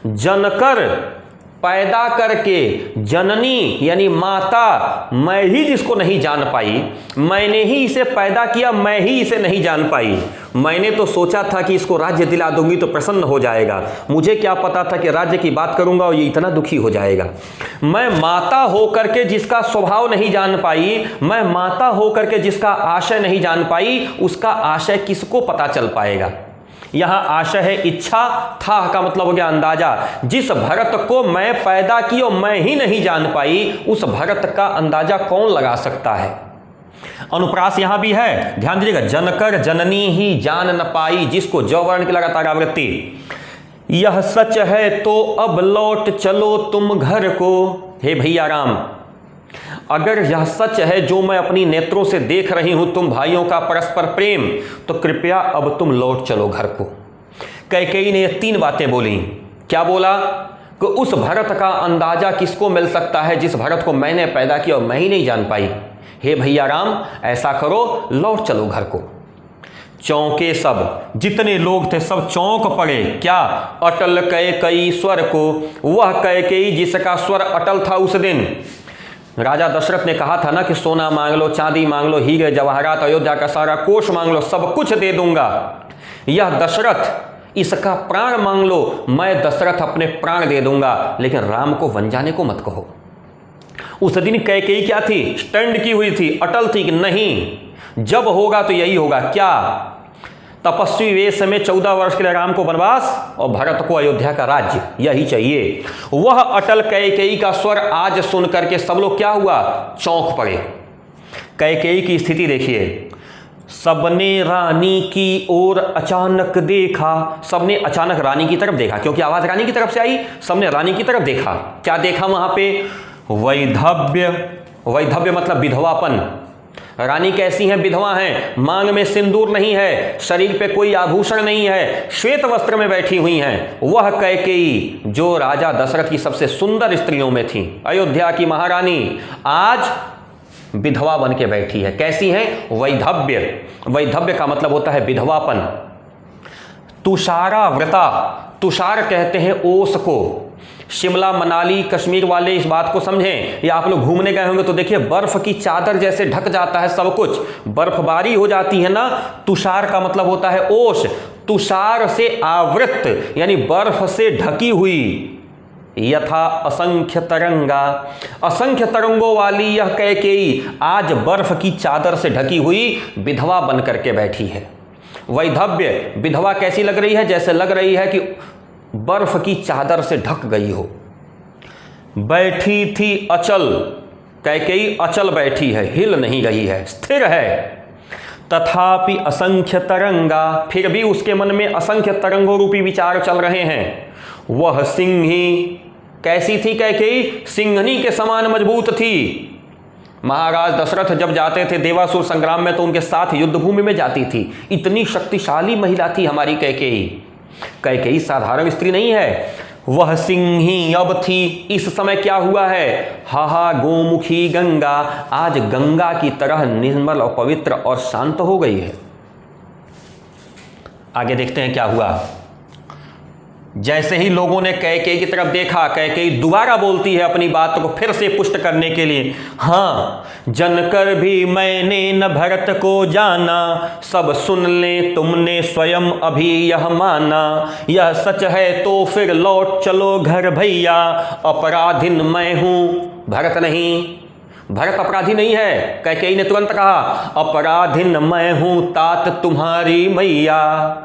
जनकर पैदा करके जननी यानी माता, मैं ही जिसको नहीं जान पाई, मैंने ही इसे पैदा किया, मैं ही इसे नहीं जान पाई। मैंने तो सोचा था कि इसको राज्य दिला दूंगी तो प्रसन्न हो जाएगा, मुझे क्या पता था कि राज्य की बात करूंगा और ये इतना दुखी हो जाएगा। मैं माता होकर के जिसका स्वभाव नहीं जान पाई, मैं माता होकर के जिसका आशय नहीं जान पाई, उसका आशय किसको पता चल पाएगा। यहां आशय है इच्छा, था का मतलब हो गया अंदाजा। जिस भरत को मैं पैदा की और मैं ही नहीं जान पाई, उस भरत का अंदाजा कौन लगा सकता है। अनुप्रास यहां भी है, ध्यान दीजिएगा। जनकर जननी ही जान न पाई जिसको, जो वर्ण की लगातार आवृत्ति। यह सच है तो अब लौट चलो तुम घर को। हे भैया राम, अगर यह सच है जो मैं अपनी नेत्रों से देख रही हूं, तुम भाइयों का परस्पर प्रेम, तो कृपया अब तुम लौट चलो घर को। कैकेयी ने ये 3 बातें बोली। क्या बोला? कि उस भरत का अंदाजा किसको मिल सकता है जिस भरत को मैंने पैदा किया और मैं ही नहीं जान पाई। हे भैया राम, ऐसा करो, लौट चलो घर को। चौंके सब, जितने लोग थे सब चौंक पड़े। क्या? अटल कैकेयी स्वर को, वह कैकेयी जिसका स्वर अटल था उस दिन। राजा दशरथ ने कहा था ना कि सोना मांग लो, चांदी मांग लो, हीरे जवाहरात, अयोध्या का सारा कोष मांग लो, सब कुछ दे दूंगा। यह दशरथ, इसका प्राण मांग लो, मैं दशरथ अपने प्राण दे दूंगा, लेकिन राम को वन जाने को मत कहो। उस दिन कैकेयी क्या थी? स्टैंड की हुई थी, अटल थी कि नहीं, जब होगा तो यही होगा। क्या? तपस्वी वेश में 14 वर्ष के लिए राम को वनवास और भरत को अयोध्या का राज्य, यही चाहिए। वह अटल कैकेयी का स्वर आज सुन करके सब लोग क्या हुआ? चौंक पड़े। कैकेयी की स्थिति देखिए, सबने रानी की ओर अचानक देखा, सबने अचानक रानी की तरफ देखा, क्योंकि आवाज रानी की तरफ से आई, सबने रानी की तरफ देखा। क्या देखा वहां पे? वैधव्य। वैधव्य मतलब विधवापन। रानी कैसी हैं? विधवा हैं, मांग में सिंदूर नहीं है, शरीर पे कोई आभूषण नहीं है, श्वेत वस्त्र में बैठी हुई हैं। वह कैकेयी जो राजा दशरथ की सबसे सुंदर स्त्रियों में थी, अयोध्या की महारानी, आज विधवा बन के बैठी है। कैसी हैं? वैधव्य। वैधव्य का मतलब होता है विधवापन। तुषाराव्रता, तुषार कहते हैं ओस को। शिमला, मनाली, कश्मीर वाले इस बात को समझें, या आप लोग घूमने गए होंगे तो देखिए बर्फ की चादर जैसे ढक जाता है सब कुछ, बर्फबारी हो जाती है ना। तुषार का मतलब होता है ओस, तुषार से आवृत यानी बर्फ से ढकी हुई। यथा असंख्य तरंगा, असंख्य तरंगों वाली यह कैकेयी आज बर्फ की चादर से ढकी हुई विधवा बन करके बैठी है। वैधव्य, विधवा कैसी लग रही है? जैसे लग रही है कि बर्फ की चादर से ढक गई हो। बैठी थी अचल, कैकेयी अचल बैठी है, हिल नहीं गई है, स्थिर है। तथापि असंख्य तरंगा, फिर भी उसके मन में असंख्य तरंगों रूपी विचार चल रहे हैं। वह सिंही, कैसी थी कैकेयी? सिंहनी के समान मजबूत थी। महाराज दशरथ जब जाते थे देवासुर संग्राम में तो उनके साथ युद्ध भूमि में जाती थी। इतनी शक्तिशाली महिला थी हमारी कैकेयी। कैकेयी साधारण स्त्री नहीं है। वह सिंही अब थी। इस समय क्या हुआ है? हाहा गोमुखी गंगा, आज गंगा की तरह निर्मल और पवित्र और शांत हो गई है। आगे देखते हैं क्या हुआ। जैसे ही लोगों ने कैकेयी की तरफ देखा, कैकेयी दोबारा बोलती है अपनी बात को फिर से पुष्ट करने के लिए। हाँ, जनकर भी मैंने न भरत को जाना, सब सुन ले तुमने स्वयं अभी यह माना। यह सच है तो फिर लौट चलो घर भैया, अपराधीन मैं हूँ भरत नहीं। भरत अपराधी नहीं है। कैकेयी ने तुरंत कहा, अपराधीन मैं हूँ तात तुम्हारी मैया।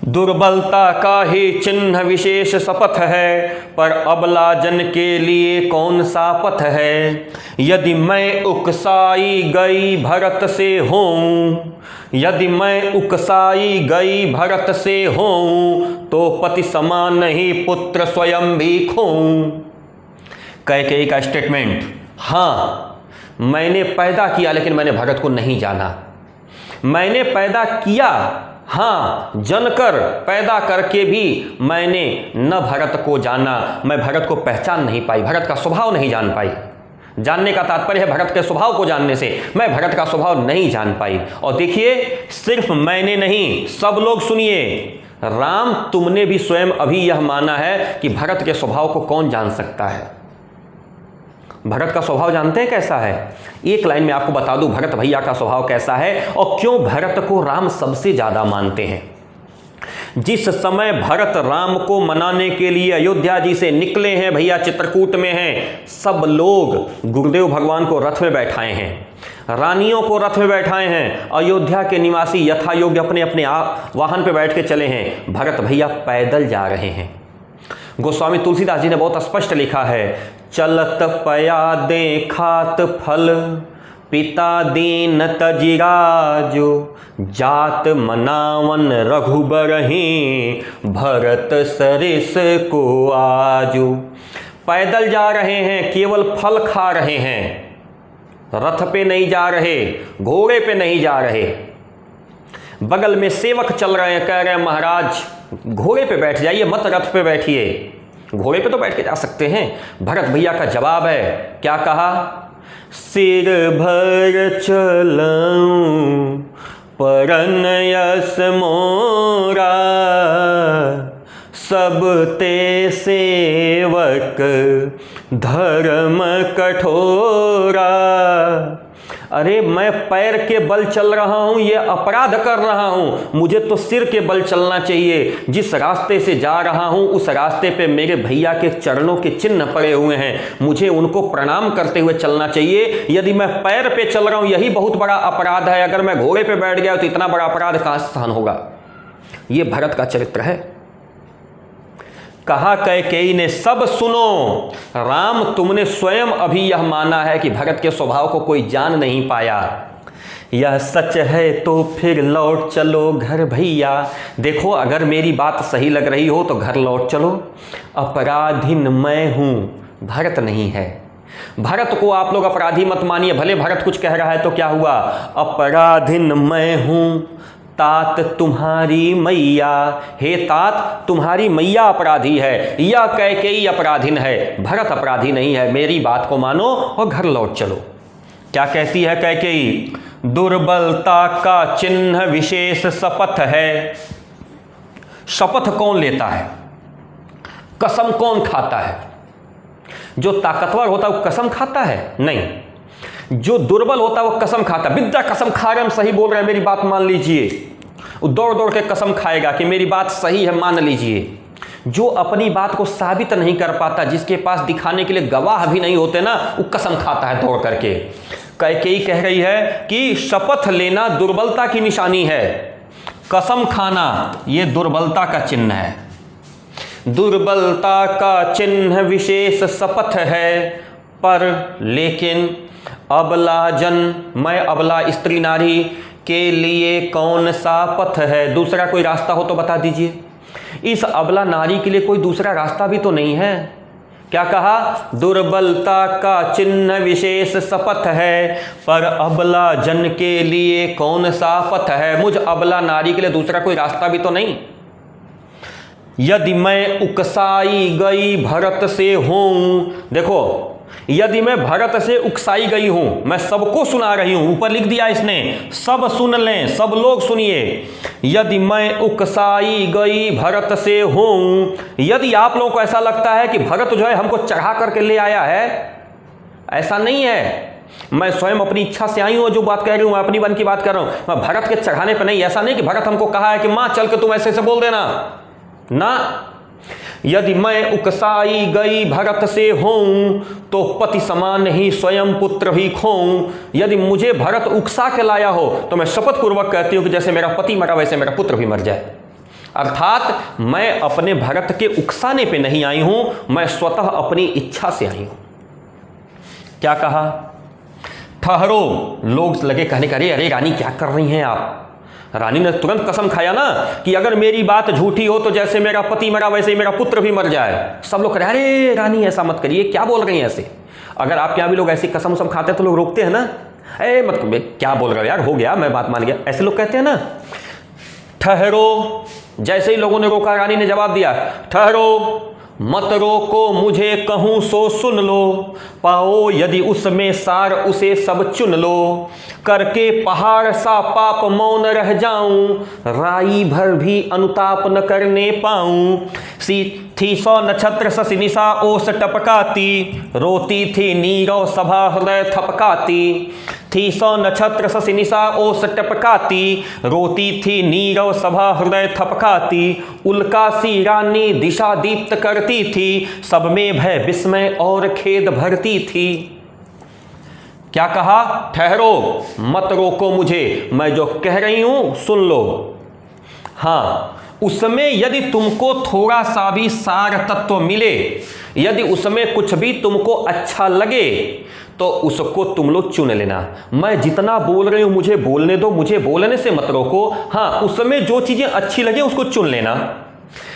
दुर्बलता का ही चिन्ह विशेष शपथ है, पर अबला जन के लिए कौन सा पथ है। यदि मैं उकसाई गई भरत से हूँ, यदि मैं उकसाई गई भरत से हूँ, तो पति समान ही पुत्र स्वयं भी खोऊं। कैकेयी का स्टेटमेंट, हाँ मैंने पैदा किया लेकिन मैंने भरत को नहीं जाना। मैंने पैदा किया, हाँ जनकर पैदा करके भी मैंने न भरत को जाना, मैं भरत को पहचान नहीं पाई, भरत का स्वभाव नहीं जान पाई। जानने का तात्पर्य है भरत के स्वभाव को जानने से, मैं भरत का स्वभाव नहीं जान पाई। और देखिए सिर्फ मैंने नहीं, सब लोग सुनिए, राम तुमने भी स्वयं अभी यह माना है कि भरत के स्वभाव को कौन जान सकता है। भरत का स्वभाव जानते हैं कैसा है? एक लाइन में आपको बता दूं भरत भैया का स्वभाव कैसा है और क्यों भरत को राम सबसे ज्यादा मानते हैं। जिस समय भरत राम को मनाने के लिए अयोध्या जी से निकले हैं, भैया चित्रकूट में हैं, सब लोग गुरुदेव भगवान को रथ में बैठाए हैं, रानियों को रथ में बैठाए हैं, अयोध्या के निवासी यथा योग्य अपने अपने वाहन पर बैठ के चले हैं, भरत भैया पैदल जा रहे हैं। गोस्वामी तुलसीदास जी ने बहुत स्पष्ट लिखा है, चलत पया देखात फल, पिता दीन तजिराजो, जात मनावन रघुबरहि, भरत सरिस को आजो। पैदल जा रहे हैं, केवल फल खा रहे हैं, रथ पे नहीं जा रहे, घोड़े पे नहीं जा रहे। बगल में सेवक चल रहे हैं, कह रहे हैं महाराज घोड़े पे बैठ जाइए, मत रथ पे बैठिए। घोड़े पे तो बैठ के जा सकते हैं। भरत भैया का जवाब है, क्या कहा? सिर भर चलऊं परन यस मोरा, सब ते सेवक धर्म कठोरा। अरे मैं पैर के बल चल रहा हूं, ये अपराध कर रहा हूं, मुझे तो सिर के बल चलना चाहिए। जिस रास्ते से जा रहा हूं उस रास्ते पे मेरे भैया के चरणों के चिन्ह पड़े हुए हैं, मुझे उनको प्रणाम करते हुए चलना चाहिए। यदि मैं पैर पे चल रहा हूं यही बहुत बड़ा अपराध है, अगर मैं घोड़े पे बैठ गया तो इतना बड़ा अपराध कहां से सहन होगा। ये भरत का चरित्र है। कहा कैकेयी ने, सब सुनो राम, तुमने स्वयं अभी यह माना है कि भरत के स्वभाव को कोई जान नहीं पाया। यह सच है तो फिर लौट चलो घर भैया। देखो अगर मेरी बात सही लग रही हो तो घर लौट चलो। अपराधीन मैं हूं, भरत नहीं है। भरत को आप लोग अपराधी मत मानिए, भले भरत कुछ कह रहा है तो क्या हुआ। अपराधीन मैं हूं, तात तुम्हारी मैया। हे तात, तुम्हारी मैया अपराधी है, या कैकेयी अपराधीन है, भरत अपराधी नहीं है। मेरी बात को मानो और घर लौट चलो। क्या कहती है कैकेयी, दुर्बलता का चिन्ह विशेष शपथ है। शपथ कौन लेता है, कसम कौन खाता है। जो ताकतवर होता है वो कसम खाता है नहीं, जो दुर्बल होता है वो कसम खाता है। विद्या कसम खा रहे, हम सही बोल रहे हैं, मेरी बात मान लीजिए। वो दौड़ दौड़ के कसम खाएगा कि मेरी बात सही है, मान लीजिए। जो अपनी बात को साबित नहीं कर पाता, जिसके पास दिखाने के लिए गवाह भी नहीं होते ना, वो कसम खाता है दौड़ करके। कैकेयी कह रही है कि शपथ लेना दुर्बलता की निशानी है, कसम खाना ये दुर्बलता का चिन्ह है। दुर्बलता का चिन्ह विशेष शपथ है, पर लेकिन अबला जन, मैं अबला स्त्री नारी के लिए कौन सा पथ है। दूसरा कोई रास्ता हो तो बता दीजिए। इस अबला नारी के लिए कोई दूसरा रास्ता भी तो नहीं है। क्या कहा, दुर्बलता का चिन्ह विशेष शपथ है, पर अबला जन के लिए कौन सा पथ है। मुझ अबला नारी के लिए दूसरा कोई रास्ता भी तो नहीं। यदि मैं उकसाई गई भरत से हूं, देखो यदि मैं भरत से उकसाई गई हूं, मैं सबको सुना रही हूं, ऊपर लिख दिया इसने, सब सुन लें, सब लोग सुनिए। यदि मैं उकसाई गई भरत से हूं, यदि आप लोगों को ऐसा लगता है कि भरत जो है हमको चढ़ा करके ले आया है, ऐसा नहीं है। मैं स्वयं अपनी इच्छा से आई हूं, जो बात कह रही हूं मैं अपनी मन की बात कर रहा हूं, मैं भरत के चढ़ाने पर नहीं। ऐसा नहीं कि भरत हमको कहा है कि मां चल के तुम ऐसे ऐसे बोल देना ना। यदि मैं उकसाई गई भरत से हूं, तो पति समान ही स्वयं पुत्र भी खोऊं। यदि मुझे भरत उकसा के लाया हो तो मैं शपथ पूर्वक कहती हूं कि जैसे मेरा पति मरा वैसे मेरा पुत्र भी मर जाए। अर्थात मैं अपने भरत के उकसाने पे नहीं आई हूं, मैं स्वतः अपनी इच्छा से आई हूं। क्या कहा, ठहरो। लोग लगे कहने का, अरे रानी क्या कर रही हैं आप। रानी ने तुरंत कसम खाया ना कि अगर मेरी बात झूठी हो तो जैसे मेरा पति मरा वैसे ही मेरा पुत्र भी मर जाए। सब लोग कह रहे अरे रानी ऐसा मत करिए, क्या बोल रही हैं ऐसे। अगर आपके यहाँ भी लोग ऐसी कसम सब खाते हैं तो लोग रोकते हैं ना, ए मत क्या बोल रहे हो यार, हो गया मैं बात मान गया, ऐसे लोग कहते हैं ना। ठहरो। जैसे ही लोगों ने रोका, रानी ने जवाब दिया, ठहरो मत रोको मुझे, कहूँ सो सुन लो। पाओ यदि उसमें सार उसे सब चुन लो। करके पहाड़ सा पाप मौन रह जाऊं, राई भर भी अनुताप न करने पाऊं। थी 100 नक्षत्र शशि निशा ओस टपकाती, रोती थी नीरव सभा हृदय थपकाती। थी 100 नक्षत्र शशि निशा ओस टपकाती, रोती थी नीरव सभा हृदय थपकाती। उल्कासी रानी दिशा दीप्त करती थी, सब में भय विस्मय और खेद भरती थी। क्या कहा, ठहरो मत रोको मुझे, मैं जो कह रही हूं सुन लो। हाँ, उसमें यदि तुमको थोड़ा सा भी सार तत्व मिले, यदि उसमें कुछ भी तुमको अच्छा लगे तो उसको तुम लोग चुन लेना। मैं जितना बोल रही हूं मुझे बोलने दो, मुझे बोलने से मत रोको। हाँ, उसमें जो चीजें अच्छी लगे उसको चुन लेना।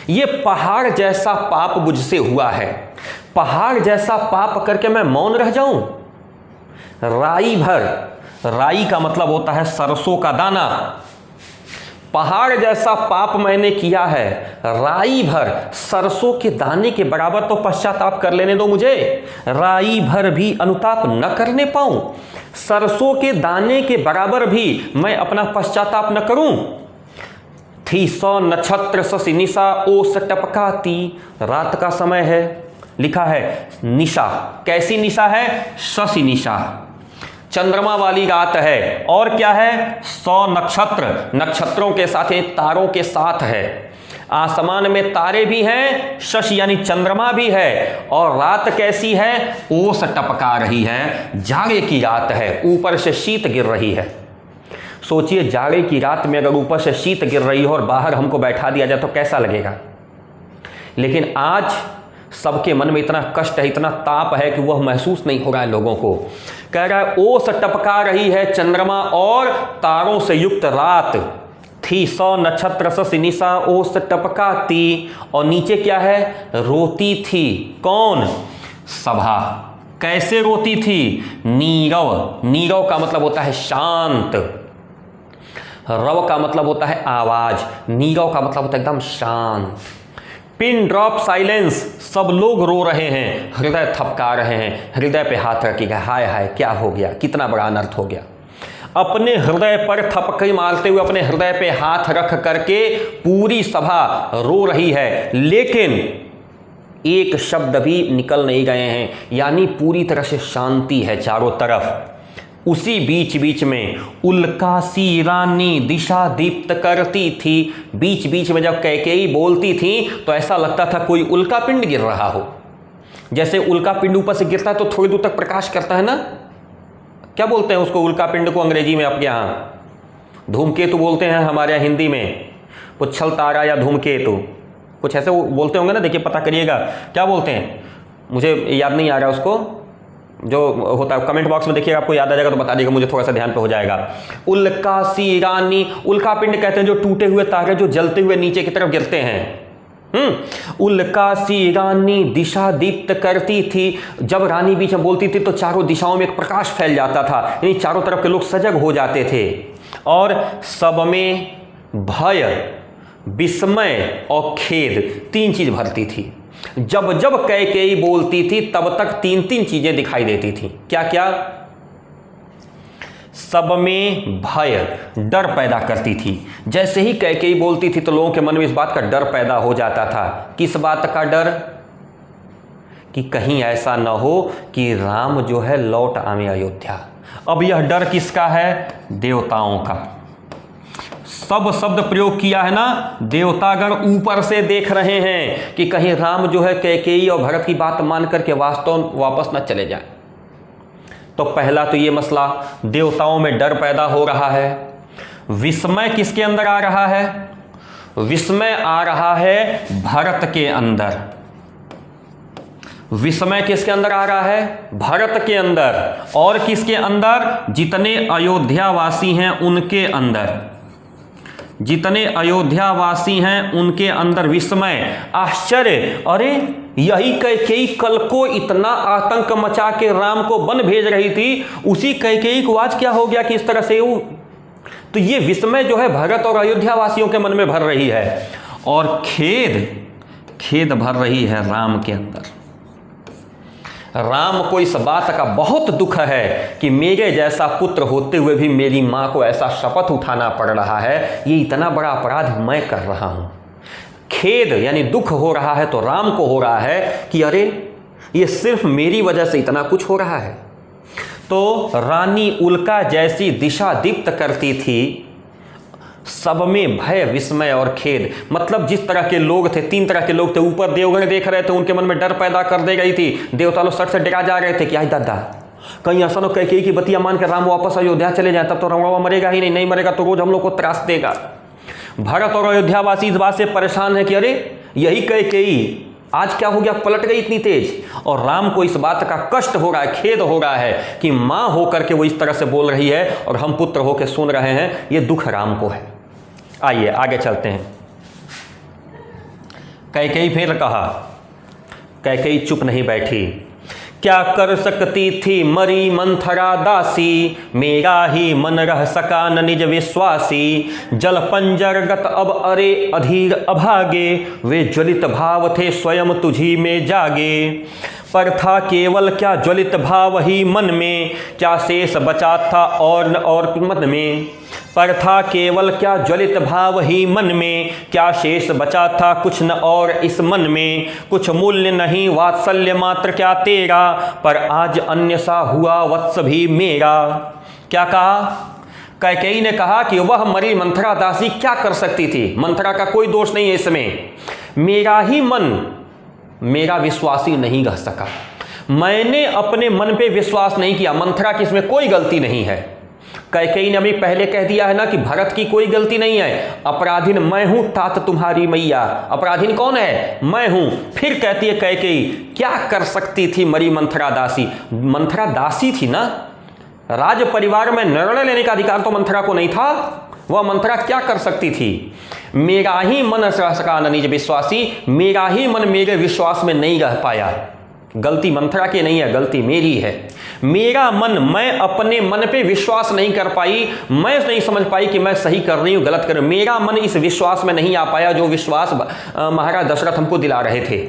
ये पहाड़ जैसा पाप मुझसे हुआ है, पहाड़ जैसा पाप करके मैं मौन रह जाऊं। राई भर, राई का मतलब होता है सरसों का दाना। पहाड़ जैसा पाप मैंने किया है, राई भर सरसों के दाने के बराबर तो पश्चाताप कर लेने दो मुझे, राई भर भी अनुताप न करने पाऊं, सरसों के दाने के बराबर भी मैं अपना पश्चाताप न करूं। थी सौ नक्षत्र ससी निशा ओस टपकाती, रात का समय है, लिखा है निशा, कैसी निशा है? शशि निशा, चंद्रमा वाली रात है। और क्या है? 100 नक्षत्र, नक्षत्रों के साथ तारों के साथ है, आसमान में तारे भी हैं, शशि यानी चंद्रमा भी है, और रात कैसी है? ओस टपका रही है, जाड़े की रात है, ऊपर से शीत गिर रही है। सोचिए जाड़े की रात में अगर ऊपर से शीत गिर रही हो और बाहर हमको बैठा दिया जाए तो कैसा लगेगा। लेकिन आज सबके मन में इतना कष्ट है, इतना ताप है कि वह महसूस नहीं हो रहा है लोगों को। कह रहा है ओस टपका रही है चंद्रमा और तारों से युक्त रात, थी 100 नक्षत्र ससी निशा ओस टपकाती, और नीचे क्या है? रोती थी। कौन? सभा। कैसे रोती थी? नीरव, नीरव का मतलब होता है शांत, रव का मतलब होता है आवाज, नीरव का मतलब होता है एकदम शांत। पिन ड्रॉप साइलेंस, सब लोग रो रहे हैं, हृदय थपका रहे हैं, हृदय पे हाथ रखिएगा, हाय हाय क्या हो गया, कितना बड़ा अनर्थ हो गया। अपने हृदय पर थपकी मारते हुए अपने हृदय पे हाथ रख करके पूरी सभा रो रही है, लेकिन एक शब्द भी निकल नहीं गए हैं, यानी पूरी तरह से शांति है चारों तरफ। उसी बीच बीच में उल्कासी रानी दिशा दीप्त करती थी। बीच बीच में जब कैकेयी बोलती थी तो ऐसा लगता था कोई उल्का पिंड गिर रहा हो। जैसे उल्का पिंड ऊपर से गिरता है तो थोड़ी दूर तक प्रकाश करता है ना, क्या बोलते हैं उसको उल्का पिंड को अंग्रेजी में? आपके यहाँ धूमकेतु बोलते हैं, हमारे यहाँ हिंदी में पुच्छल तारा या धूमकेतु, कुछ ऐसे बोलते होंगे ना, देखिए पता करिएगा क्या बोलते हैं, मुझे याद नहीं आ रहा उसको, जो होता है कमेंट बॉक्स में देखिएगा, आपको याद आ जाएगा तो बता दीजिएगा, मुझे थोड़ा सा ध्यान पे हो जाएगा। उल्कासी रानी, उल्का पिंड कहते हैं जो टूटे हुए तारे जो जलते हुए नीचे की तरफ गिरते हैं। उल्कासी रानी दिशा दीप्त करती थी। जब रानी बीच में बोलती थी तो चारों दिशाओं में एक प्रकाश फैल जाता था, यानी चारों तरफ के लोग सजग हो जाते थे। और सब में भय, विस्मय और खेद, तीन चीज भरती थी। जब जब कैकेयी बोलती थी तब तक तीन तीन चीजें दिखाई देती थी। क्या क्या? सब में भय, डर पैदा करती थी। जैसे ही कैकेयी बोलती थी तो लोगों के मन में इस बात का डर पैदा हो जाता था। किस बात का डर? कि कहीं ऐसा न हो कि राम जो है लौट आवे अयोध्या। अब यह डर किसका है? देवताओं का। सब शब्द प्रयोग किया है ना, देवतागण ऊपर से देख रहे हैं कि कहीं राम जो है कैकेयी और भरत की बात मान करके वास्तव वापस न चले जाए। तो पहला तो ये मसला, देवताओं में डर पैदा हो रहा है। विस्मय किसके अंदर आ रहा है? विस्मय आ रहा है भरत के अंदर। विस्मय किसके अंदर आ रहा है? भरत के अंदर। और किसके अंदर? जितने अयोध्यावासी हैं उनके अंदर, जितने अयोध्यावासी हैं उनके अंदर विस्मय, आश्चर्य। अरे यही कैकेयी कल को इतना आतंक मचा के राम को वन भेज रही थी, उसी कैकेयी को आज क्या हो गया कि इस तरह से वो। तो ये विस्मय जो है भरत और अयोध्यावासियों के मन में भर रही है। और खेद भर रही है राम के अंदर। राम को इस बात का बहुत दुख है कि मेरे जैसा पुत्र होते हुए भी मेरी मां को ऐसा शपथ उठाना पड़ रहा है, ये इतना बड़ा अपराध मैं कर रहा हूं। खेद यानी दुख हो रहा है तो राम को हो रहा है कि अरे ये सिर्फ मेरी वजह से इतना कुछ हो रहा है। तो रानी उल्का जैसी दिशा दीप्त करती थी, सब में भय, विस्मय और खेद। मतलब जिस तरह के लोग थे, तीन तरह के लोग थे। ऊपर देवगण देख रहे थे, उनके मन में डर पैदा कर दे गई थी। देवता लोग सट से डरा जा रहे थे कि आई दादा कहीं ऐसा न कैकेयी की बतिया मान कर राम वापस अयोध्या चले जाए, तब तो रावण मरेगा ही नहीं मरेगा तो रोज हम लोग को त्रास देगा। भरत और अयोध्यावासी इस बात से परेशान है कि अरे यही कैकेयी आज क्या हो गया, पलट गई इतनी तेज। और राम को इस बात का कष्ट हो रहा है, खेद हो रहा है कि मां होकर के वो इस तरह से बोल रही है और हम पुत्र होकर सुन रहे हैं। ये दुख राम को है। आइए आगे चलते हैं। कैकेयी फिर कहा, कैकेयी चुप नहीं बैठी। क्या कर सकती थी मरी मंथरा दासी, मेरा ही मन रह सका न निज विश्वासी। जल पंजरगत अब अरे अधीर अभागे, वे ज्वलित भाव थे स्वयं तुझी में जागे। पर था केवल क्या ज्वलित भाव ही मन में, क्या शेष बचा था और मन में। पर था केवल क्या ज्वलित भाव ही मन में, क्या शेष बचा था कुछ न और इस मन में। कुछ मूल्य नहीं वात्सल्य मात्र क्या तेरा, पर आज अन्य सा हुआ वत्स भी मेरा। क्या कहा? कैकेयी ने कहा कि वह मरी मंथरा दासी क्या कर सकती थी, मंथरा का कोई दोष नहीं है इसमें। मेरा ही मन मेरा विश्वासी नहीं रह सका, मैंने अपने मन पे विश्वास नहीं किया, मंथरा की इसमें कोई गलती नहीं है। कैकेयी ने अभी पहले कह दिया है ना कि भरत की कोई गलती नहीं है, अपराधीन मैं हूं तात तुम्हारी मैया। अपराधीन कौन है? मैं हूं। फिर कहती है कैकेयी, क्या कर सकती थी मरी मंथरा दासी। मंथरा दासी थी ना, राज परिवार में निर्णय लेने का अधिकार तो मंथरा को नहीं था। वह मंथरा क्या कर सकती थी? मेरा ही मन रह सका न निज विश्वासी, मेरा ही मन मेरे विश्वास में नहीं रह पाया। गलती मंथरा की नहीं है, गलती मेरी है। मेरा मन, मैं अपने मन पे विश्वास नहीं कर पाई, मैं नहीं समझ पाई कि मैं सही कर रही हूं गलत कर रही हूं। मेरा मन इस विश्वास में नहीं आ पाया जो विश्वास महाराज दशरथ हमको दिला रहे थे।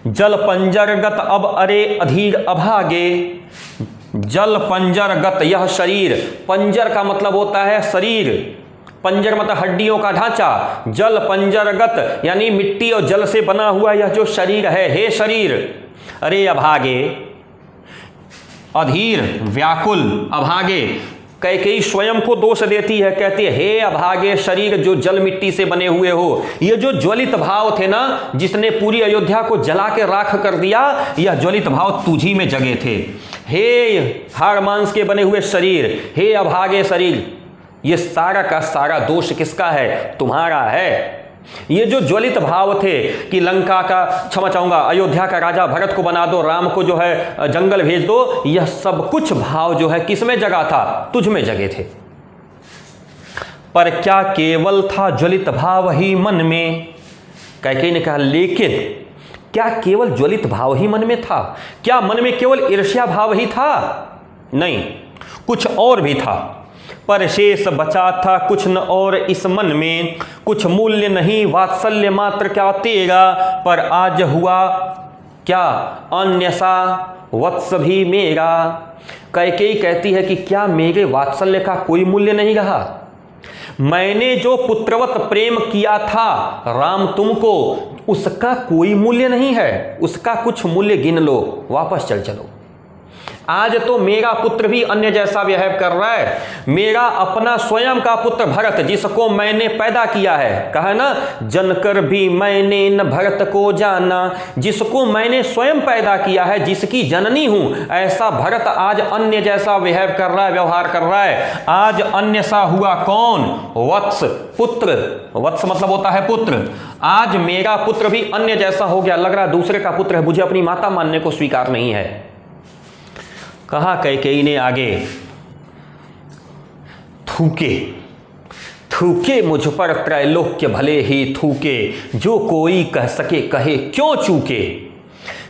जल पंजरगत अब अरे अधीर अभागे। जल पंजरगत, यह शरीर, पंजर का मतलब होता है शरीर, पंजर मतलब हड्डियों का ढांचा। जल पंजरगत यानी मिट्टी और जल से बना हुआ यह जो शरीर है, हे शरीर, अरे अभागे, अधीर व्याकुल, अभागे। कैकेयी स्वयं को दोष देती है, कहती है हे अभागे शरीर जो जल मिट्टी से बने हुए हो। ये जो ज्वलित भाव थे ना, जिसने पूरी अयोध्या को जला के राख कर दिया, यह ज्वलित भाव तुझी में जगे थे। हे हाड़ मांस के बने हुए शरीर, हे अभागे शरीर, ये सारा का सारा दोष किसका है? तुम्हारा है। ये जो ज्वलित भाव थे कि लंका का, क्षमा चाहूंगा, अयोध्या का राजा भरत को बना दो, राम को जो है जंगल भेज दो, यह सब कुछ भाव जो है किस में जगा था? तुझ में जगे थे। पर क्या केवल था ज्वलित भाव ही मन में? कैकेयी ने कहा लेकिन क्या केवल ज्वलित भाव ही मन में था? क्या मन में केवल ईर्ष्या भाव ही था? नहीं, कुछ और भी था। पर शेष बचा था कुछ न और इस मन में, कुछ मूल्य नहीं वात्सल्य मात्र क्या तेरा, पर आज हुआ क्या अन्य सा वत्स भी मेरा। कैकेयी कहती है कि क्या मेरे वात्सल्य का कोई मूल्य नहीं रहा? मैंने जो पुत्रवत प्रेम किया था राम तुमको, उसका कोई मूल्य नहीं है, उसका कुछ मूल्य गिन लो, वापस चलो। आज तो मेरा पुत्र भी अन्य जैसा व्यवहार कर रहा है। मेरा अपना स्वयं का पुत्र भरत, जिसको मैंने पैदा किया है, कहा ना जनकर भी मैंने न भरत को जाना, जिसको मैंने स्वयं पैदा किया है, जिसकी जननी हूं, ऐसा भरत आज अन्य जैसा व्यवहार कर रहा है। आज अन्य सा हुआ कौन? वत्स, पुत्र। वत्स मतलब होता है पुत्र। आज मेरा पुत्र भी अन्य जैसा हो गया, लग रहा दूसरे का पुत्र है, मुझे अपनी माता मानने को स्वीकार नहीं है। कहा कैकेयी ने आगे, थूके मुझ पर त्रैलोक्य भले ही थूके, जो कोई कह सके कहे क्यों चूके।